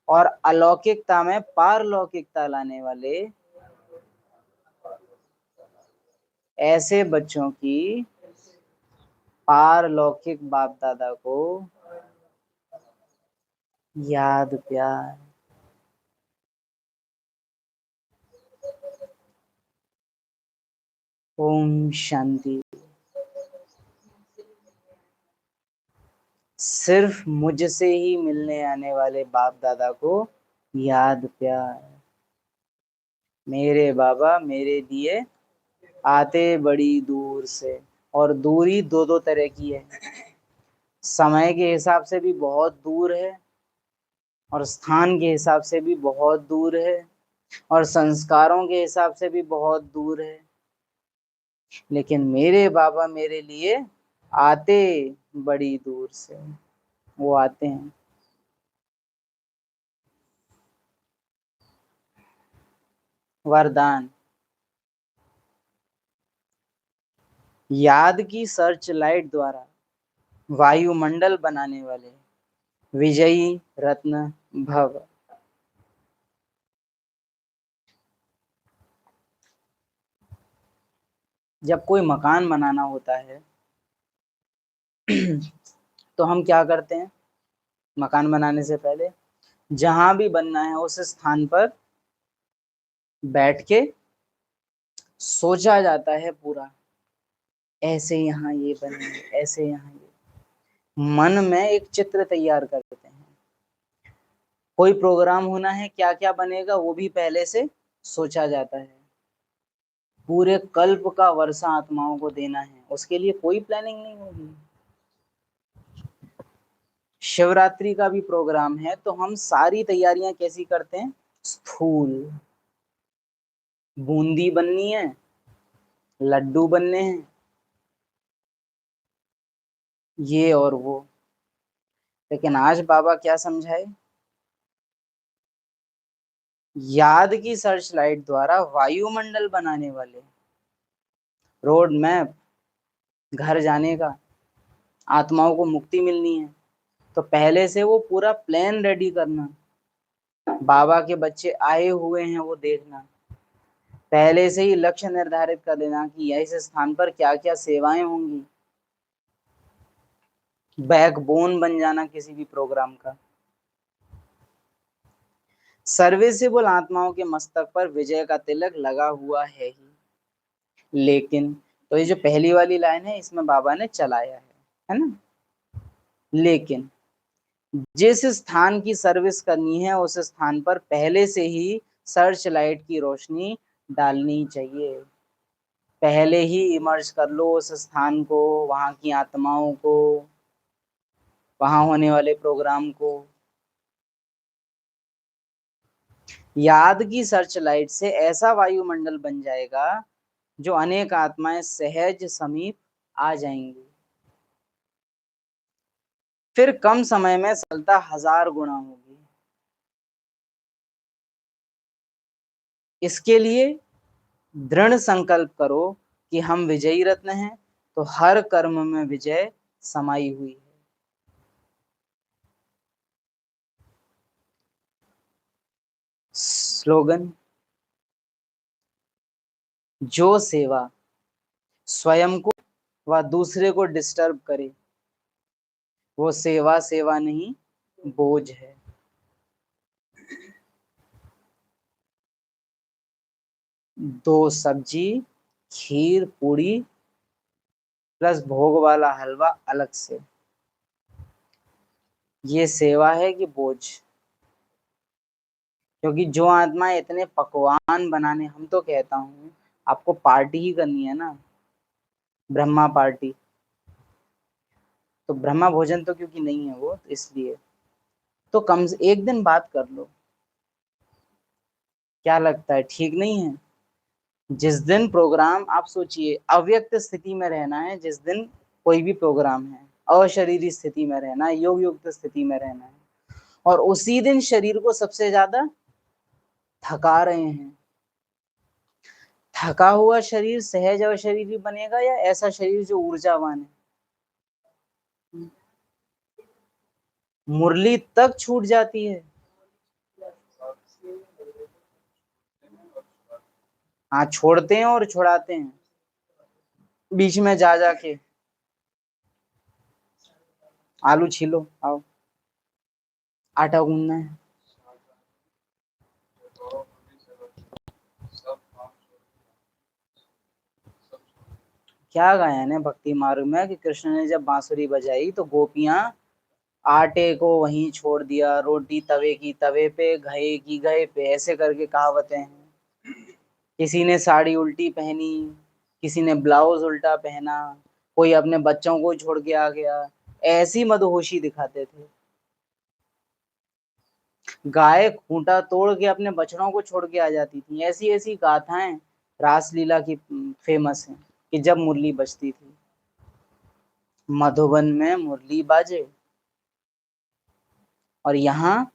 और अलौकिकता में पारलौकिकता लाने वाले, ऐसे बच्चों की पारलौकिक बाप दादा को याद प्यार। ओम शांति। सिर्फ मुझसे ही मिलने आने वाले बाप दादा को याद प्यार। मेरे बाबा मेरे लिए आते बड़ी दूर से। और दूरी दो दो तरह की है। समय के हिसाब से भी बहुत दूर है, और स्थान के हिसाब से भी बहुत दूर है, और संस्कारों के हिसाब से भी बहुत दूर है। लेकिन मेरे बाबा मेरे लिए आते बड़ी दूर से। वो आते हैं। वरदान। याद की सर्च लाइट द्वारा वायुमंडल बनाने वाले विजयी रत्न भव। जब कोई मकान बनाना होता है तो हम क्या करते हैं? मकान बनाने से पहले जहां भी बनना है उस स्थान पर बैठ के सोचा जाता है पूरा, ऐसे यहाँ ये बने, ऐसे यहाँ ये, मन में एक चित्र तैयार करते हैं। कोई प्रोग्राम होना है, क्या क्या बनेगा वो भी पहले से सोचा जाता है। पूरे कल्प का वर्षा आत्माओं को देना है, उसके लिए कोई प्लानिंग नहीं होगी। शिवरात्रि का भी प्रोग्राम है तो हम सारी तैयारियां कैसी करते हैं, स्थूल। बूंदी बननी है, लड्डू बनने हैं, ये और वो। लेकिन आज बाबा क्या समझाए, याद की सर्च लाइट द्वारा वायुमंडल बनाने वाले, रोड मैप, घर जाने का, आत्माओं को मुक्ति मिलनी है तो पहले से वो पूरा प्लान रेडी करना। बाबा के बच्चे आए हुए हैं वो देखना, पहले से ही लक्ष्य निर्धारित कर लेना कि इस स्थान पर क्या क्या सेवाएं होंगी। बैकबोन बन जाना किसी भी प्रोग्राम का। सर्विसेबल आत्माओं के मस्तक पर विजय का तिलक लगा हुआ है ही, लेकिन तो ये जो पहली वाली लाइन है इसमें बाबा ने चलाया है ना। लेकिन जिस स्थान की सर्विस करनी है उस स्थान पर पहले से ही सर्च लाइट की रोशनी डालनी चाहिए। पहले ही इमर्ज कर लो उस स्थान को, वहां की आत्माओं को, वहां होने वाले प्रोग्राम को। याद की सर्च लाइट से ऐसा वायुमंडल बन जाएगा जो अनेक आत्माएं सहज समीप आ जाएंगी। फिर कम समय में सफलता 1000 गुना होगी। इसके लिए दृढ़ संकल्प करो कि हम विजयी रत्न हैं, तो हर कर्म में विजय समाई हुई है। स्लोगन, जो सेवा स्वयं को व दूसरे को डिस्टर्ब करे वो सेवा सेवा नहीं, बोझ है। दो सब्जी, खीर, पूड़ी प्लस भोग वाला हलवा अलग से, ये सेवा है कि बोझ? क्योंकि जो आत्मा इतने पकवान बनाने, हम तो कहता हूँ आपको पार्टी ही करनी है ना, ब्रह्मा पार्टी, तो ब्रह्मा भोजन तो क्योंकि नहीं है वो, तो इसलिए तो कम से एक दिन बात कर लो। क्या लगता है, ठीक नहीं है? जिस दिन प्रोग्राम, आप सोचिए अव्यक्त स्थिति में रहना है, जिस दिन कोई भी प्रोग्राम है, अशरीरी स्थिति में रहना है, योग युक्त स्थिति में रहना है, और उसी दिन शरीर को सबसे ज्यादा थका रहे हैं। थका हुआ शरीर सहज अशरीरी बनेगा या ऐसा शरीर जो ऊर्जावान है? मुरली तक छूट जाती है। हाँ, छोड़ते हैं और छुड़ाते हैं बीच में जा जाके। आलू छीलो, आओ, आटा गूंदना है। क्या गायन है भक्ति मार्ग में कि कृष्ण ने जब बांसुरी बजाई तो गोपियां आटे को वहीं छोड़ दिया, रोटी तवे की तवे पे, घए की घए पे, ऐसे करके कहावतें हैं। किसी ने साड़ी उल्टी पहनी, किसी ने ब्लाउज उल्टा पहना, कोई अपने बच्चों को छोड़ के आ गया, ऐसी मदहोशी दिखाते थे। गाय खूंटा तोड़ के अपने बछड़ों को छोड़ के आ जाती थी, ऐसी ऐसी गाथाएं रासलीला की फेमस हैं कि जब मुरली बजती थी। मधुबन में मुरली बाजे और यहाँ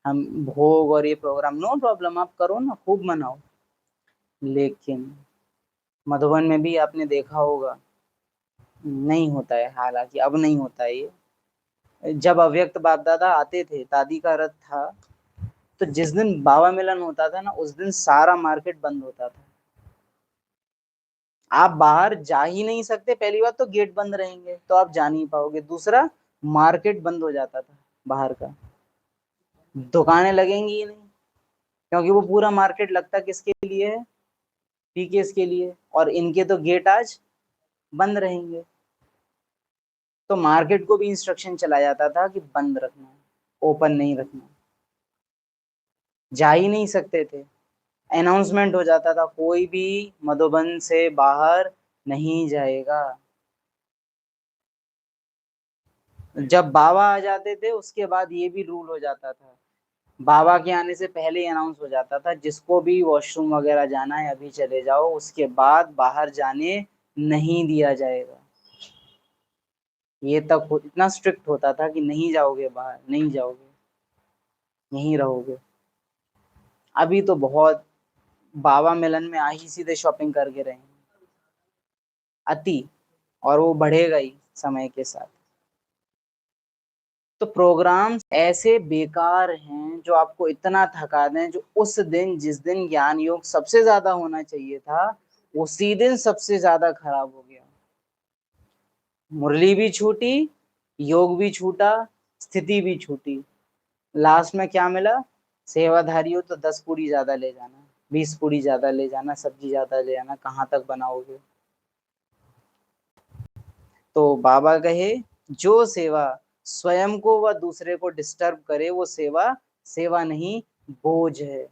हम भोग और ये प्रोग्राम, नो प्रॉब्लम, आप करो ना, खूब मनाओ। लेकिन मधुबन में भी आपने देखा होगा नहीं होता है, हालांकि अब नहीं होता है ये। जब अव्यक्त बाप दादा आते थे, दादी का रथ था, तो जिस दिन बाबा मिलन होता था ना, उस दिन सारा मार्केट बंद होता था। आप बाहर जा ही नहीं सकते, पहली बात तो गेट बंद रहेंगे तो आप जा नहीं पाओगे, दूसरा मार्केट बंद हो जाता था बाहर का, दुकानें लगेंगी ही नहीं, क्योंकि वो पूरा मार्केट लगता किसके लिए है, पीकेस के लिए, और इनके तो गेट आज बंद रहेंगे। तो मार्केट को भी इंस्ट्रक्शन चला जाता था कि बंद रखना है, ओपन नहीं रखना, जा ही नहीं सकते थे। अनाउंसमेंट हो जाता था कोई भी मधुबन से बाहर नहीं जाएगा। जब बाबा आ जाते थे उसके बाद ये भी रूल हो जाता था, बाबा के आने से पहले ही अनाउंस हो जाता था जिसको भी वॉशरूम वगैरह जाना है अभी चले जाओ, उसके बाद बाहर जाने नहीं दिया जाएगा। ये तक इतना स्ट्रिक्ट होता था कि नहीं जाओगे बाहर, नहीं जाओगे, यहीं रहोगे। अभी तो बहुत, बाबा मिलन में आ ही सीधे शॉपिंग करके रहे हैं, अति, और वो बढ़ेगा ही समय के साथ। तो प्रोग्राम्स ऐसे बेकार हैं जो आपको इतना थका दें, जो उस दिन जिस दिन ज्ञान योग सबसे ज्यादा होना चाहिए था उसी दिन सबसे ज्यादा खराब हो गया। मुरली भी छूटी, योग भी छूटा, स्थिति भी छूटी। लास्ट में क्या मिला? सेवाधारी हो तो 10 पूरी ज्यादा ले जाना, 20 पूरी ज्यादा ले जाना, सब्जी ज्यादा ले जाना, कहाँ तक बनाओगे? तो बाबा कहे जो सेवा स्वयं को व दूसरे को डिस्टर्ब करे वो सेवा सेवा नहीं, बोझ है।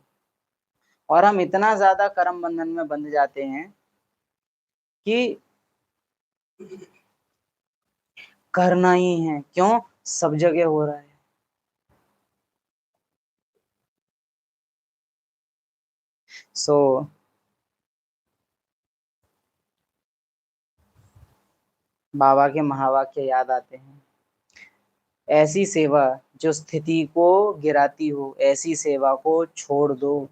और हम इतना ज्यादा कर्म बंधन में बंध जाते हैं कि करना ही है, क्यों? सब जगह हो रहा है। सो बाबा के महावाक्य याद आते हैं, ऐसी सेवा जो स्थिति को गिराती हो, ऐसी सेवा को छोड़ दो।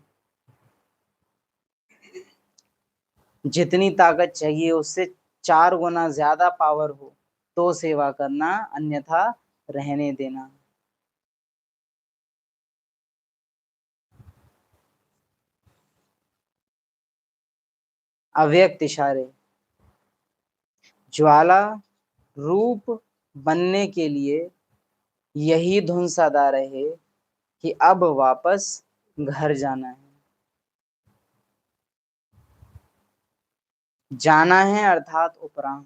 जितनी ताकत चाहिए उससे 4 गुना ज्यादा पावर हो तो सेवा करना, अन्यथा रहने देना। अव्यक्त इशारे, ज्वाला रूप बनने के लिए यही धुन सदा रहे कि अब वापस घर जाना है। जाना है अर्थात उपराम।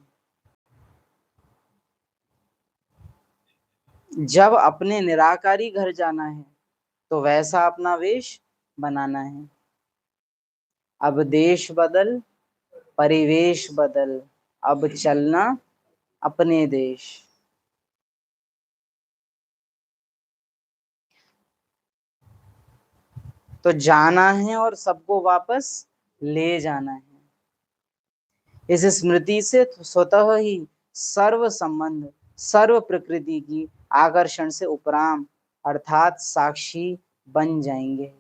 जब अपने निराकारी घर जाना है तो वैसा अपना वेश बनाना है। अब देश बदल, परिवेश बदल, अब चलना अपने देश। तो जाना है और सबको वापस ले जाना है। इस स्मृति से स्वतः ही सर्व संबंध, सर्व प्रकृति की आकर्षण से उपराम अर्थात साक्षी बन जाएंगे।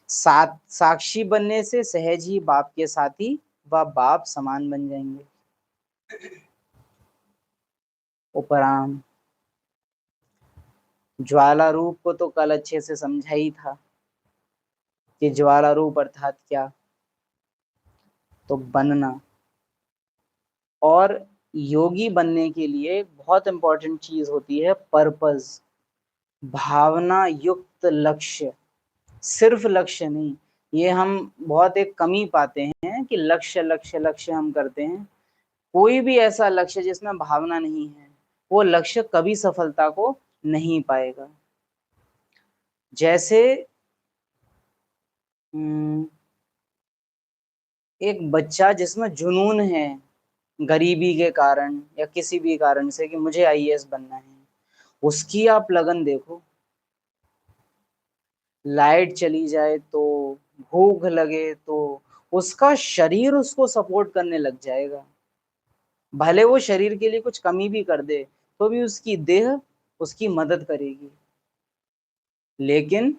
साक्षी बनने से सहज ही बाप के साथी व बाप समान बन जाएंगे। उपराम ज्वाला रूप को तो कल अच्छे से समझा ही था कि ज्वाला रूप अर्थात क्या, तो बनना। और योगी बनने के लिए बहुत इंपॉर्टेंट चीज होती है पर्पस, भावना युक्त लक्ष्य, सिर्फ लक्ष्य नहीं। ये हम बहुत एक कमी पाते हैं कि लक्ष्य लक्ष्य लक्ष्य हम करते हैं, कोई भी ऐसा लक्ष्य जिसमें भावना नहीं है वो लक्ष्य कभी सफलता को नहीं पाएगा। जैसे एक बच्चा जिसमें जुनून है गरीबी के कारण या किसी भी कारण से कि मुझे आईएएस बनना है, उसकी आप लगन देखो। लाइट चली जाए तो, भूख लगे तो उसका शरीर उसको सपोर्ट करने लग जाएगा। भले वो शरीर के लिए कुछ कमी भी कर दे तो भी उसकी देह उसकी मदद करेगी। लेकिन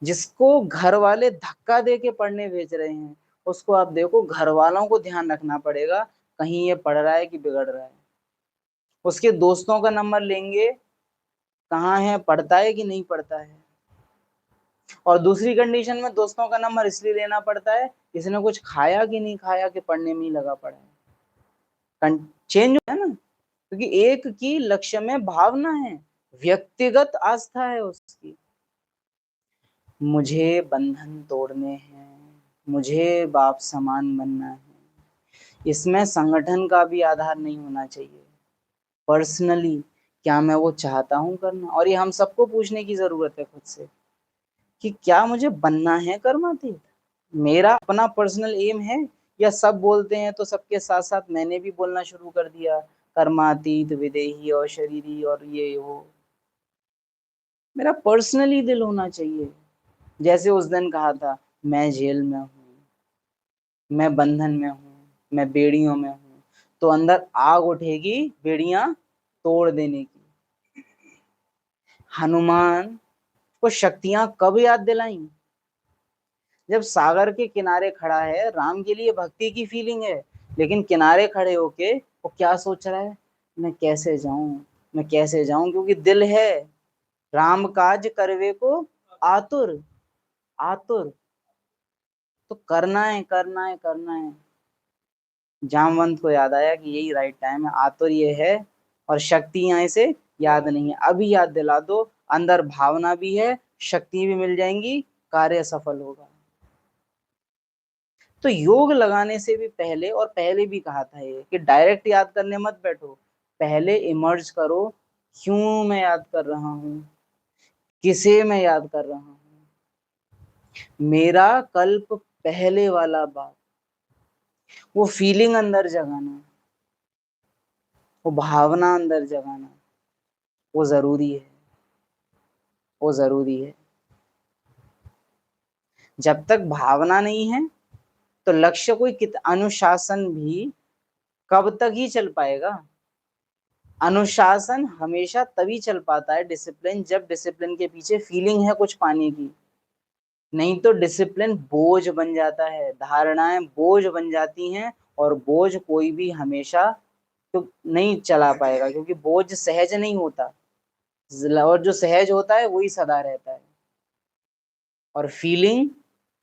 जिसको घर वाले धक्का दे के पढ़ने भेज रहे हैं उसको आप देखो, घर वालों को ध्यान रखना पड़ेगा कहीं ये पढ़ रहा है कि बिगड़ रहा है। उसके दोस्तों का नंबर लेंगे कहाँ है, पढ़ता है कि नहीं पढ़ता है। और दूसरी कंडीशन में दोस्तों का नंबर इसलिए लेना पड़ता है इसने कुछ खाया कि नहीं खाया कि पढ़ने में ही लगा पड़ा है। चेंज है ना, क्योंकि एक की लक्ष्य में भावना है, व्यक्तिगत आस्था है उसकी। मुझे बंधन तोड़ने हैं, मुझे बाप समान बनना है। इसमें संगठन का भी आधार नहीं होना चाहिए। पर्सनली क्या मैं वो चाहता हूँ करना, और ये हम सबको पूछने की जरूरत है खुद से कि क्या मुझे बनना है कर्मातीत। मेरा अपना पर्सनल एम है, या सब बोलते हैं तो सबके साथ साथ मैंने भी बोलना शुरू कर दिया कर्मातीत विदेही और शरीरी और ये वो। मेरा पर्सनली दिल होना चाहिए। जैसे उस दिन कहा था, मैं जेल में हूँ, मैं बंधन में हूँ, मैं बेड़ियों में हूँ, तो अंदर आग उठेगी बेड़ियां तोड़ देने की। हनुमान को शक्तियां कब याद दिलाई? जब सागर के किनारे खड़ा है, राम के लिए भक्ति की फीलिंग है, लेकिन किनारे खड़े होके वो क्या सोच रहा है, मैं कैसे जाऊं, मैं कैसे जाऊं, क्योंकि दिल है राम काज करवे को आतुर, आतुर। तो करना है, करना है, करना है। जामवंत को याद आया कि यही राइट टाइम है, आतुर ये है, और शक्ति यहाँ से याद नहीं है, अभी याद दिला दो। अंदर भावना भी है, शक्ति भी मिल जाएंगी, कार्य सफल होगा। तो योग लगाने से भी पहले, और पहले भी कहा था ये कि डायरेक्ट याद करने मत बैठो, पहले इमर्ज करो, क्यों मैं याद कर रहा हूँ, किसे मैं याद कर रहा हूँ। मेरा कल्प पहले वाला बात, वो फीलिंग अंदर जगाना, वो भावना अंदर जगाना, वो जरूरी है, वो जरूरी है। जब तक भावना नहीं है तो लक्ष्य कोई अनुशासन भी कब तक ही चल पाएगा। अनुशासन हमेशा तभी चल पाता है, डिसिप्लिन, जब डिसिप्लिन के पीछे फीलिंग है कुछ पाने की। नहीं तो डिसिप्लिन बोझ बन जाता है, धारणाएं बोझ बन जाती हैं, और बोझ कोई भी हमेशा तो नहीं चला पाएगा, क्योंकि बोझ सहज नहीं होता, और जो सहज होता है वही सदा रहता है। और फीलिंग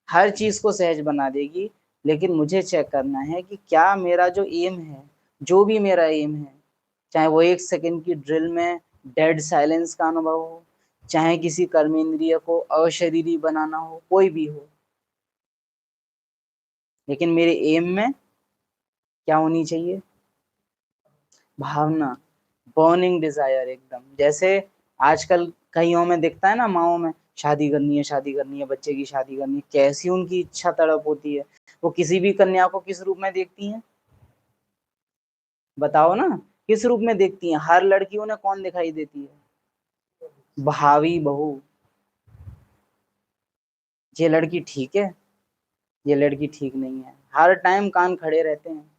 हर चीज को सहज बना देगी, लेकिन मुझे चेक करना है कि क्या मेरा जो एम है, जो भी मेरा एम है, चाहे वो 1 सेकंड की ड्रिल में डेड साइलेंस का अनुभव हो, चाहे किसी कर्मेंद्रिय को अशरीरी बनाना हो, कोई भी हो, लेकिन मेरे एम में क्या होनी चाहिए, भावना, बर्निंग डिजायर, एकदम जैसे आजकल कईयों में दिखता है ना, माओ में शादी करनी है, शादी करनी है, बच्चे की शादी करनी है, कैसी उनकी इच्छा तड़प होती है। वो किसी भी कन्या को किस रूप में देखती हैं, बताओ ना, किस रूप में देखती हैं? हर लड़की उन्हें कौन दिखाई देती है, भावी बहू। ये लड़की ठीक है, ये लड़की ठीक नहीं है, हर टाइम कान खड़े रहते हैं।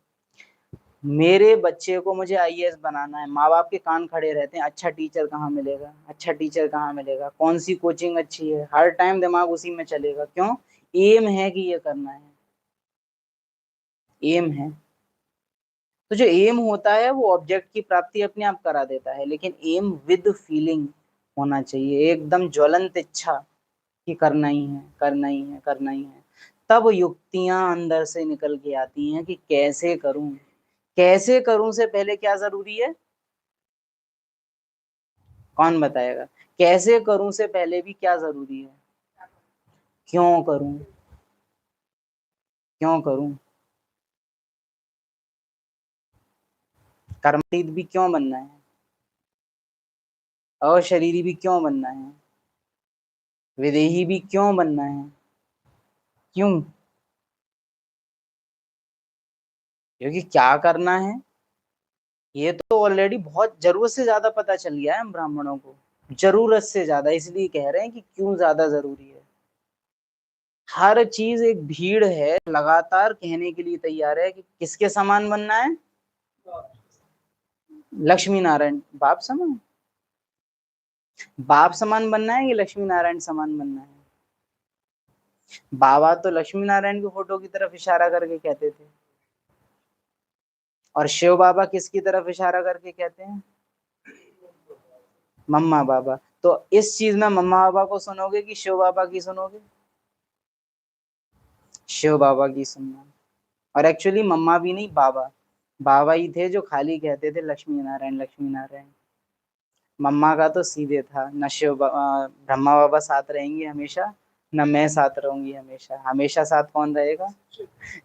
मेरे बच्चे को मुझे आईएएस बनाना है, माँ बाप के कान खड़े रहते हैं, अच्छा टीचर कहाँ मिलेगा, अच्छा टीचर कहाँ मिलेगा, कौन सी कोचिंग अच्छी है, हर टाइम दिमाग उसी में चलेगा। क्यों? एम है कि ये करना है, एम है। तो जो एम होता है वो ऑब्जेक्ट की प्राप्ति अपने आप करा देता है, लेकिन एम विद फीलिंग होना चाहिए, एकदम ज्वलंत इच्छा कि करना ही है, करना ही है, करना ही है। तब युक्तियां अंदर से निकल के आती हैं कि कैसे करूं, कैसे करूं से पहले क्या जरूरी है, कौन बताएगा? कैसे करूं से पहले भी क्या जरूरी है, क्यों करूं, क्यों करूं, कर्मतीत भी क्यों बनना है, अशरीरी भी क्यों बनना है, विदेही भी क्यों बनना है, क्यों? क्योंकि क्या करना है ये तो ऑलरेडी बहुत जरूरत से ज्यादा पता चल गया है हम ब्राह्मणों को, जरूरत से ज्यादा, इसलिए कह रहे हैं कि क्यों ज्यादा जरूरी है। हर चीज एक भीड़ है, लगातार कहने के लिए तैयार है कि किसके समान बनना है, लक्ष्मी नारायण बाप समान, बाप समान बनना है कि लक्ष्मी नारायण समान बनना है? बाबा तो लक्ष्मी नारायण की फोटो की तरफ इशारा करके कहते थे, और शिव बाबा किसकी तरफ इशारा करके कहते हैं, मम्मा बाबा। तो इस चीज में मम्मा बाबा को सुनोगे कि शिव बाबा की सुनोगे? शिव बाबा की सुनना। और एक्चुअली मम्मा भी नहीं, बाबा, बाबा ही थे जो खाली कहते थे लक्ष्मी नारायण, लक्ष्मी नारायण। मम्मा का तो सीधे था, न ब्रह्मा बाबा साथ रहेंगे हमेशा, ना मैं साथ रहूंगी हमेशा, हमेशा साथ कौन रहेगा?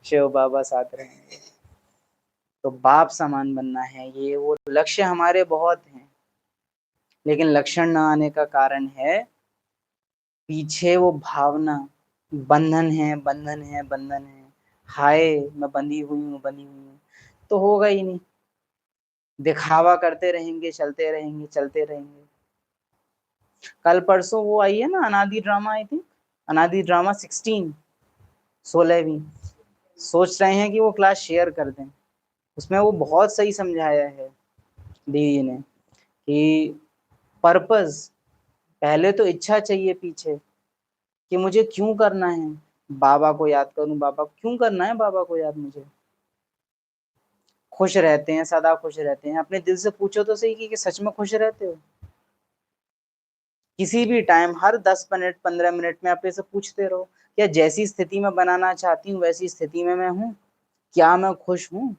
शिव बाबा साथ रहेंगे। तो बाप समान बनना है, ये वो लक्ष्य हमारे बहुत हैं, लेकिन लक्षण न आने का कारण है पीछे वो भावना, बंधन है बंधन है बंधन है, हाय मैं बंधी हुई हूँ बंधी हुई हूँ, तो होगा ही नहीं। दिखावा करते रहेंगे, चलते रहेंगे चलते रहेंगे। कल परसों वो आई है ना अनादि ड्रामा, आई थिंक अनादि ड्रामा 16, 16वीं। सोच रहे हैं कि वो क्लास शेयर कर दें। उसमें वो बहुत सही समझाया है दीदी ने कि पर्पस, पहले तो इच्छा चाहिए पीछे कि मुझे क्यों करना है, बाबा को याद करूं, बाबा क्यों करना है, बाबा को याद मुझे। खुश रहते हैं, सदा खुश रहते हैं। अपने दिल से पूछो तो सही कि सच में खुश रहते हो? किसी भी टाइम हर 10 मिनट 15 मिनट में अपने से पूछते रहो, क्या जैसी स्थिति में बनाना चाहती हूँ वैसी स्थिति में मैं हूँ? क्या मैं खुश हूँ?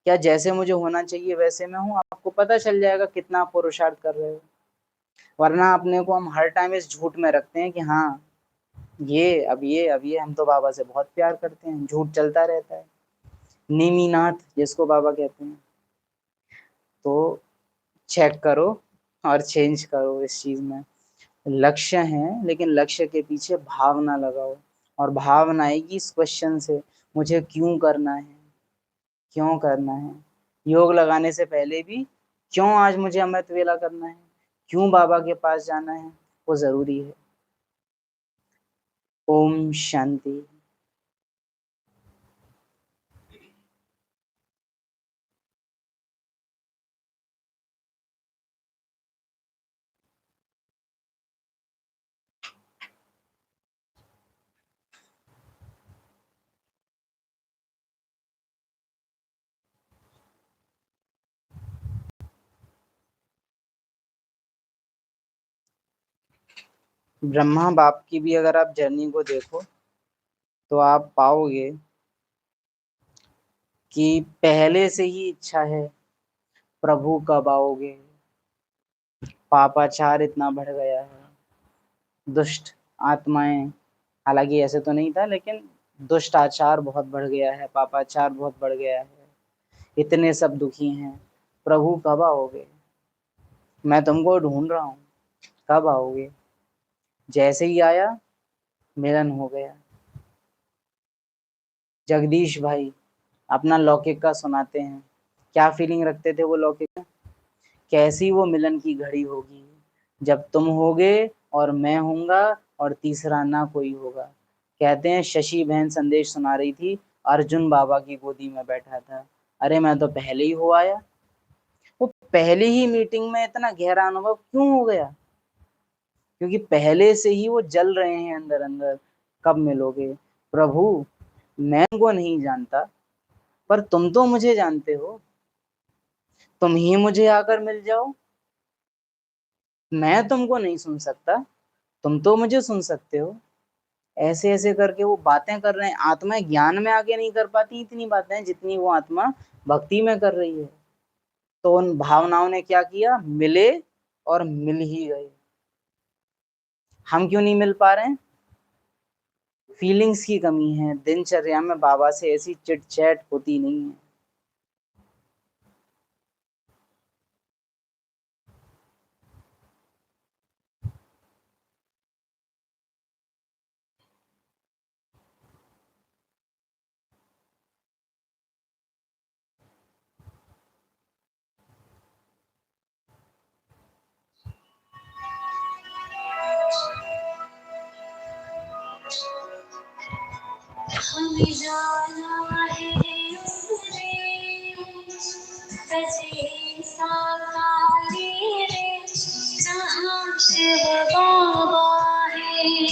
क्या जैसे मुझे होना चाहिए वैसे मैं हूँ? आपको पता चल जाएगा कितना आप पुरुषार्थ कर रहे हो। वरना अपने को हम हर टाइम इस झूठ में रखते हैं कि हाँ ये हम तो बाबा से बहुत प्यार करते हैं, झूठ चलता रहता है। नेमीनाथ जिसको बाबा कहते हैं। तो चेक करो और चेंज करो इस चीज में। लक्ष्य है, लेकिन लक्ष्य के पीछे भावना लगाओ, और भावना आएगी इस क्वेश्चन से, मुझे क्यों करना है, क्यों करना है। योग लगाने से पहले भी क्यों आज मुझे अमृत वेला करना है, क्यों बाबा के पास जाना है, वो जरूरी है। ओम शांति। ब्रह्मा बाप की भी अगर आप जर्नी को देखो तो आप पाओगे कि पहले से ही इच्छा है प्रभु कब आओगे। पापाचार इतना बढ़ गया है, दुष्ट आत्माएं, हालांकि ऐसे तो नहीं था, लेकिन दुष्ट आचार बहुत बढ़ गया है, पापाचार बहुत बढ़ गया है, इतने सब दुखी हैं। प्रभु कब आओगे? मैं तुमको ढूंढ रहा हूँ, कब आओगे? जैसे ही आया मिलन हो गया। जगदीश भाई अपना लौकिक का सुनाते हैं, क्या फीलिंग रखते थे वो लौकिक का, कैसी वो मिलन की घड़ी होगी जब तुम होगे और मैं होऊंगा और तीसरा ना कोई होगा। कहते हैं शशि बहन संदेश सुना रही थी, अर्जुन बाबा की गोदी में बैठा था। अरे मैं तो पहले ही हो आया। वो पहले ही मीटिंग में इतना गहरा अनुभव क्यों हो गया? क्योंकि पहले से ही वो जल रहे हैं अंदर अंदर, कब मिलोगे प्रभु? मैं उनको नहीं जानता, पर तुम तो मुझे जानते हो, तुम ही मुझे आकर मिल जाओ। मैं तुमको नहीं सुन सकता, तुम तो मुझे सुन सकते हो। ऐसे ऐसे करके वो बातें कर रहे हैं। आत्माएं ज्ञान में आगे नहीं कर पाती इतनी बातें जितनी वो आत्मा भक्ति में कर रही है। तो उन भावनाओं ने क्या किया, मिले और मिल ही गए। हम क्यों नहीं मिल पा रहे हैं? फीलिंग्स की कमी है, दिनचर्या में बाबा से ऐसी चिट चैट होती नहीं है। हमें जाना है उस देश, सजे साकारे रे, जहाँ शिव बाबा है।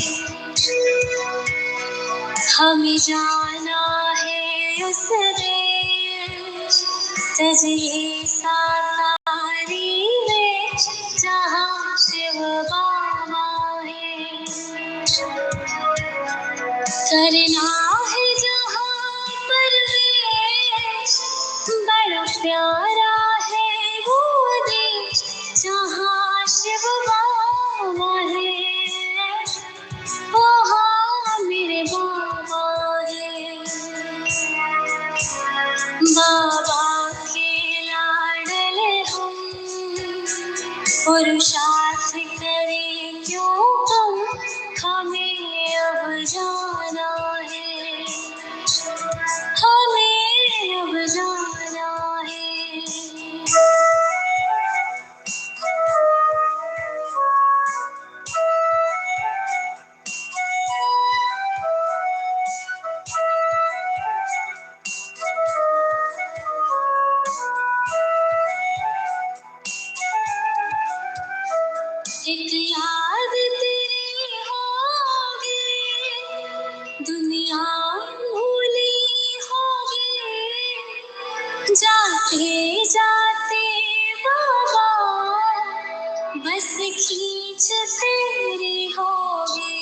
हमें जाना है उस देश, सजे साकारे रे, जहाँ शिव बाबा है। करना है जहाँ परवेश, बड़ा प्यारा है वो देश, जहाँ शिव बाबा है। वहाँ हमें अब जाना है, हमें अब जाना है। एक याद तेरी होगी, दुनिया भूली होगी, जाते जाते बाबा बस खींच तेरी होगी।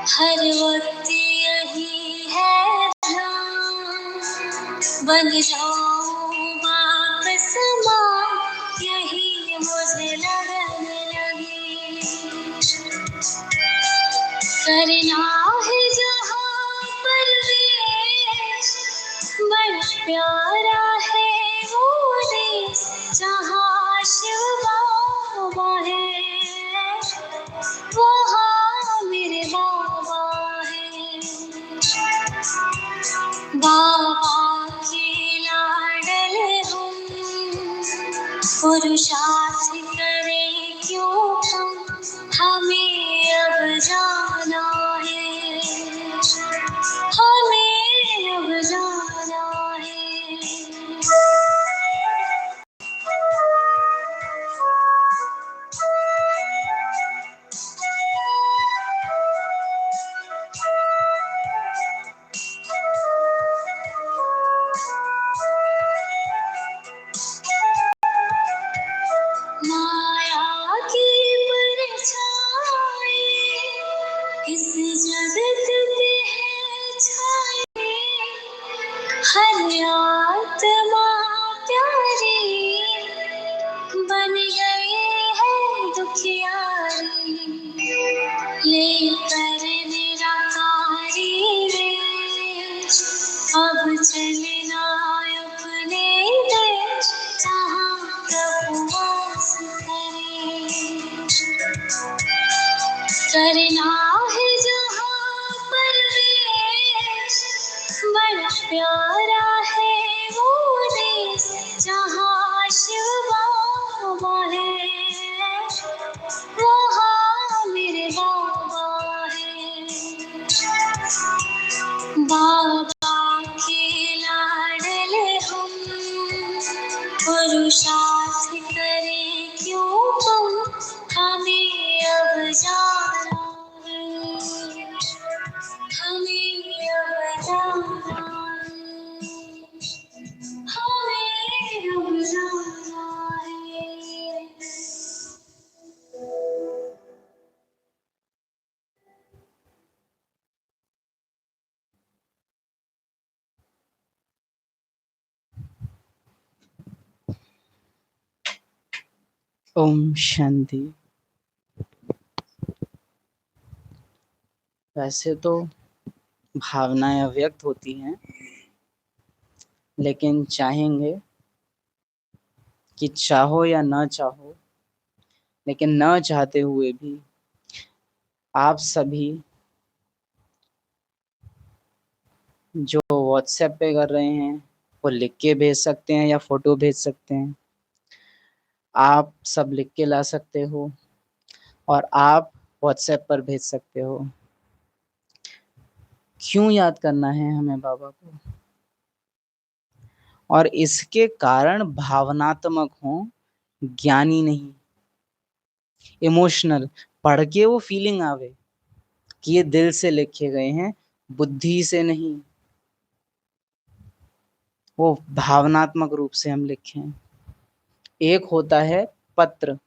हर वक्त यही है ध्यान, बन जाऊं वापस मां, यही मुझे लगने लगी। करना है जहां परवेश, बड़ा प्यारा है वो देश, जहां शिव बाबा है, वहाँ मेरे बाबा है। बाबा के लाडल हम, पुरुषार्थ करें क्यों हम, हमें अब जाना है, हमें अब जाना है। माया की परछाई इस जगत पे है छाई, हर आत्मा प्यारी बन गई है दुखियारी, लेकर निराकारी वेश, अब चलना अपने देश, जहाँ प्रभु वास करे। करना है जहाँ परवेश, बड़ा प्यारा है वो देश, जहाँ शिव बाबा है, वहाँ मेरे बाबा है। बाबा के लाडल हम, पुरुषार्थ करें क्यों हम, हमें अब जाना है, हमें अब जाना है, हमें अब जाना है। ओम शांति। वैसे तो भावनाएं अव्यक्त होती हैं, लेकिन चाहेंगे कि चाहो या ना चाहो, लेकिन न चाहते हुए भी आप सभी जो व्हाट्सएप पे कर रहे हैं वो लिख के भेज सकते हैं या फोटो भेज सकते हैं। आप सब लिख के ला सकते हो और आप व्हाट्सएप पर भेज सकते हो। क्यों याद करना है हमें बाबा को? और इसके कारण भावनात्मक हो, ज्ञानी नहीं, इमोशनल, पढ़ के वो फीलिंग आवे कि ये दिल से लिखे गए हैं, बुद्धि से नहीं, वो भावनात्मक रूप से हम लिखें। एक होता है पत्र,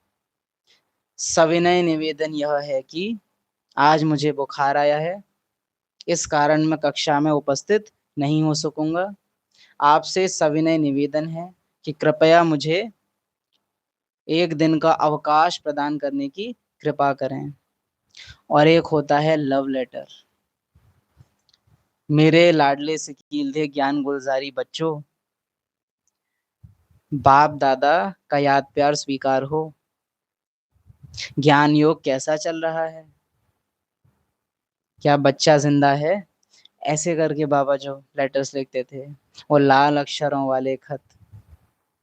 सविनय निवेदन यह है कि आज मुझे बुखार आया है, इस कारण मैं कक्षा में उपस्थित नहीं हो सकूंगा। आपसे सविनय निवेदन है कि कृपया मुझे एक दिन का अवकाश प्रदान करने की कृपा करें। और एक होता है लव लेटर। मेरे लाडले से कील्धे ज्ञान गुलजारी बच्चों, बाप दादा का याद प्यार स्वीकार हो। ज्ञान योग कैसा चल रहा है? क्या बच्चा जिंदा है, ऐसे करके बाबा जो लेटर्स लिखते थे, वो लाल अक्षरों वाले खत।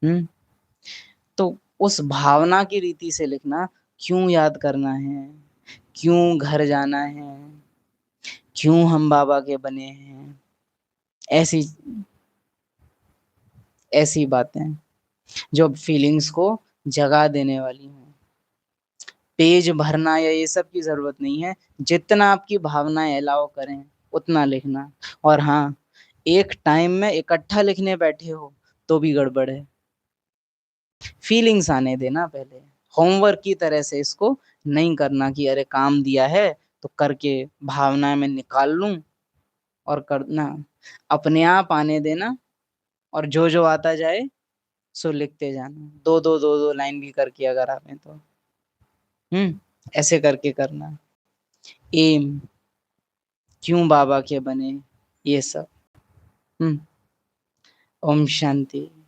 हम्म। तो उस भावना की रीति से लिखना, क्यों याद करना है, क्यों घर जाना है, क्यों हम बाबा के बने हैं, ऐसी ऐसी बातें जो फीलिंग्स को जगा देने वाली हैं। पेज भरना या ये सब की जरूरत नहीं है, जितना आपकी भावनाएं अलाउ करें उतना लिखना। और हाँ, एक टाइम में इकट्ठा लिखने बैठे हो तो भी गड़बड़ है। फीलिंग्स आने देना पहले। होमवर्क की तरह से इसको नहीं करना कि अरे काम दिया है तो करके भावनाएं में निकाल लूं और करना। अपने आप आने देना, और जो जो आता जाए सो लिखते जाना, दो दो लाइन भी करके अगर आवे तो। ऐसे करके करना। एम, क्यों बाबा के बने, ये सब। हम्म। ओम शांति।